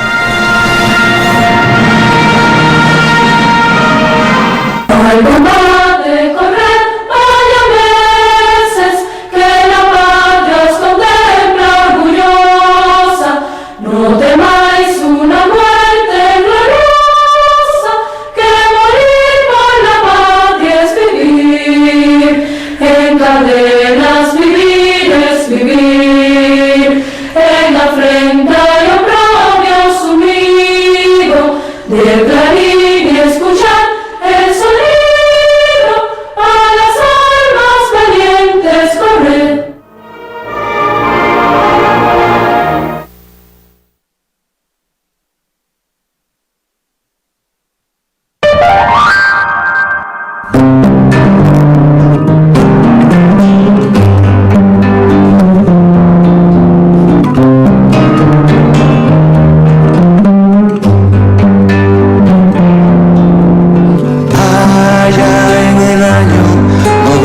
Al combate, corred, bayameses, que la patria os contempla orgullosa. No temáis una muerte gloriosa, que morir por la patria es vivir. En cadenas vivir es vivir, en afrenta y oprobios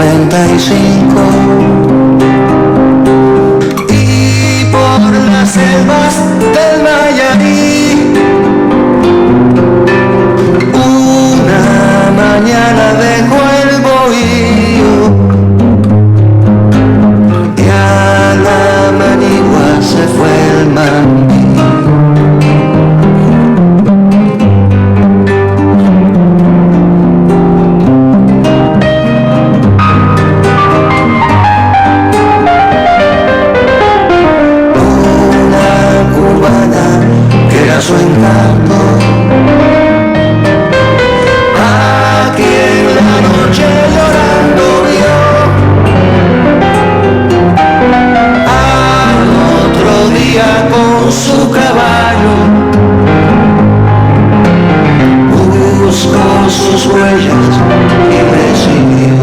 55. Y por las selvas del Nayarit, una mañana dejó el bohío y a la Manigua se fue el mambí. Su encanto, aquí en la noche llorando vio al otro día con su caballo, buscó sus huellas y recibió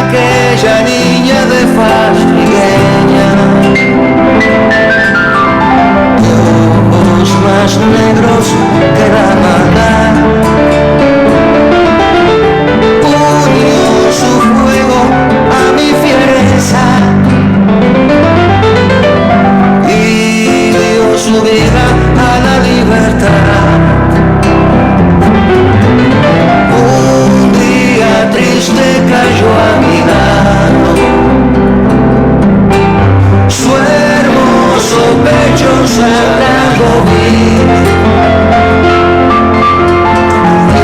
aquella niña de faz trigueña, más negros que la maldad, unió su fuego a mi fiereza y dio su vida a la libertad. Un día triste cayó a mi lado, su hermoso pecho sagrado vi.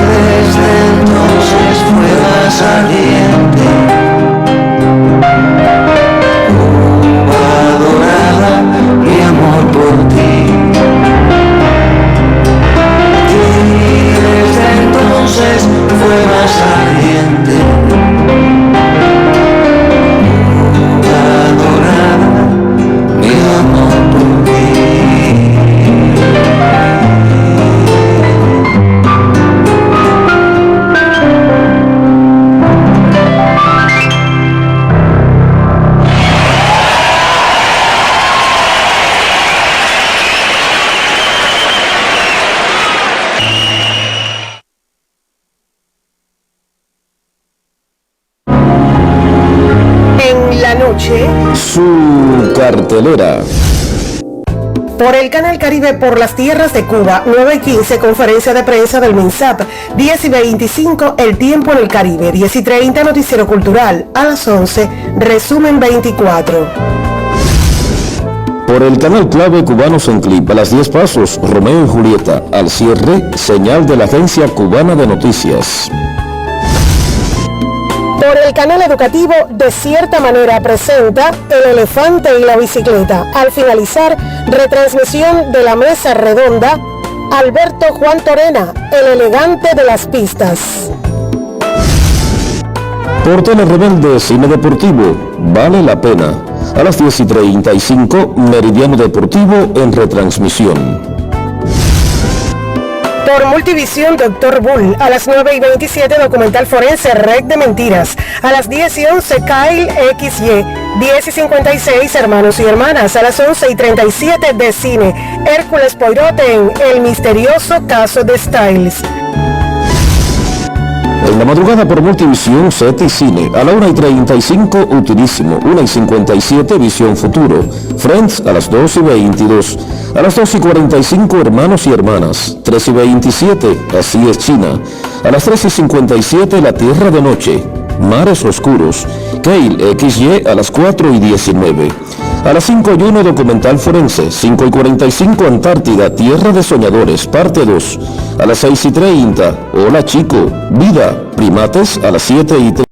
Desde entonces fue más ardiente, adorada mi amor por ti. Y desde entonces fue más ardiente, adorada mi amor por ti. En la noche, su cartelera. por el Canal Caribe por las tierras de Cuba, 9:15, conferencia de prensa del MINSAP, 10:25, El Tiempo en el Caribe, 10:30, Noticiero Cultural, a las 11, Resumen 24. Por el canal clave Cubanos en Clip, a las 10 pasos, Romeo y Julieta. Al cierre, señal de la Agencia Cubana de Noticias. Por el canal educativo, De Cierta Manera presenta El Elefante y la Bicicleta. Al finalizar, retransmisión de la Mesa Redonda, Alberto Juan Torena, El Elegante de las Pistas. Por Tele Rebelde, Cine Deportivo, Vale la Pena. A las 10:35, Meridiano Deportivo en retransmisión. Por Multivisión, Dr. Bull, a las 9:27, documental forense Red de Mentiras. A las 10:11, Kyle XY. 10:56, Hermanos y Hermanas. A las 11:37, de cine, Hércules Poirot en El Misterioso Caso de Styles. En la madrugada por Multivisión, Set y Cine. A la 1:35, Utilísimo. 1:57, Visión Futuro. Friends a las 2:22. A las 2:45, Hermanos y Hermanas. 3:27, Así es China. A las 3:57, La Tierra de Noche. Mares Oscuros. Kale XY a las 4:19. A las 5:01, documental forense. 5:45, Antártida, Tierra de Soñadores, parte 2. A las 6:30, Hola Chico, Vida, Primates, a las 7:30.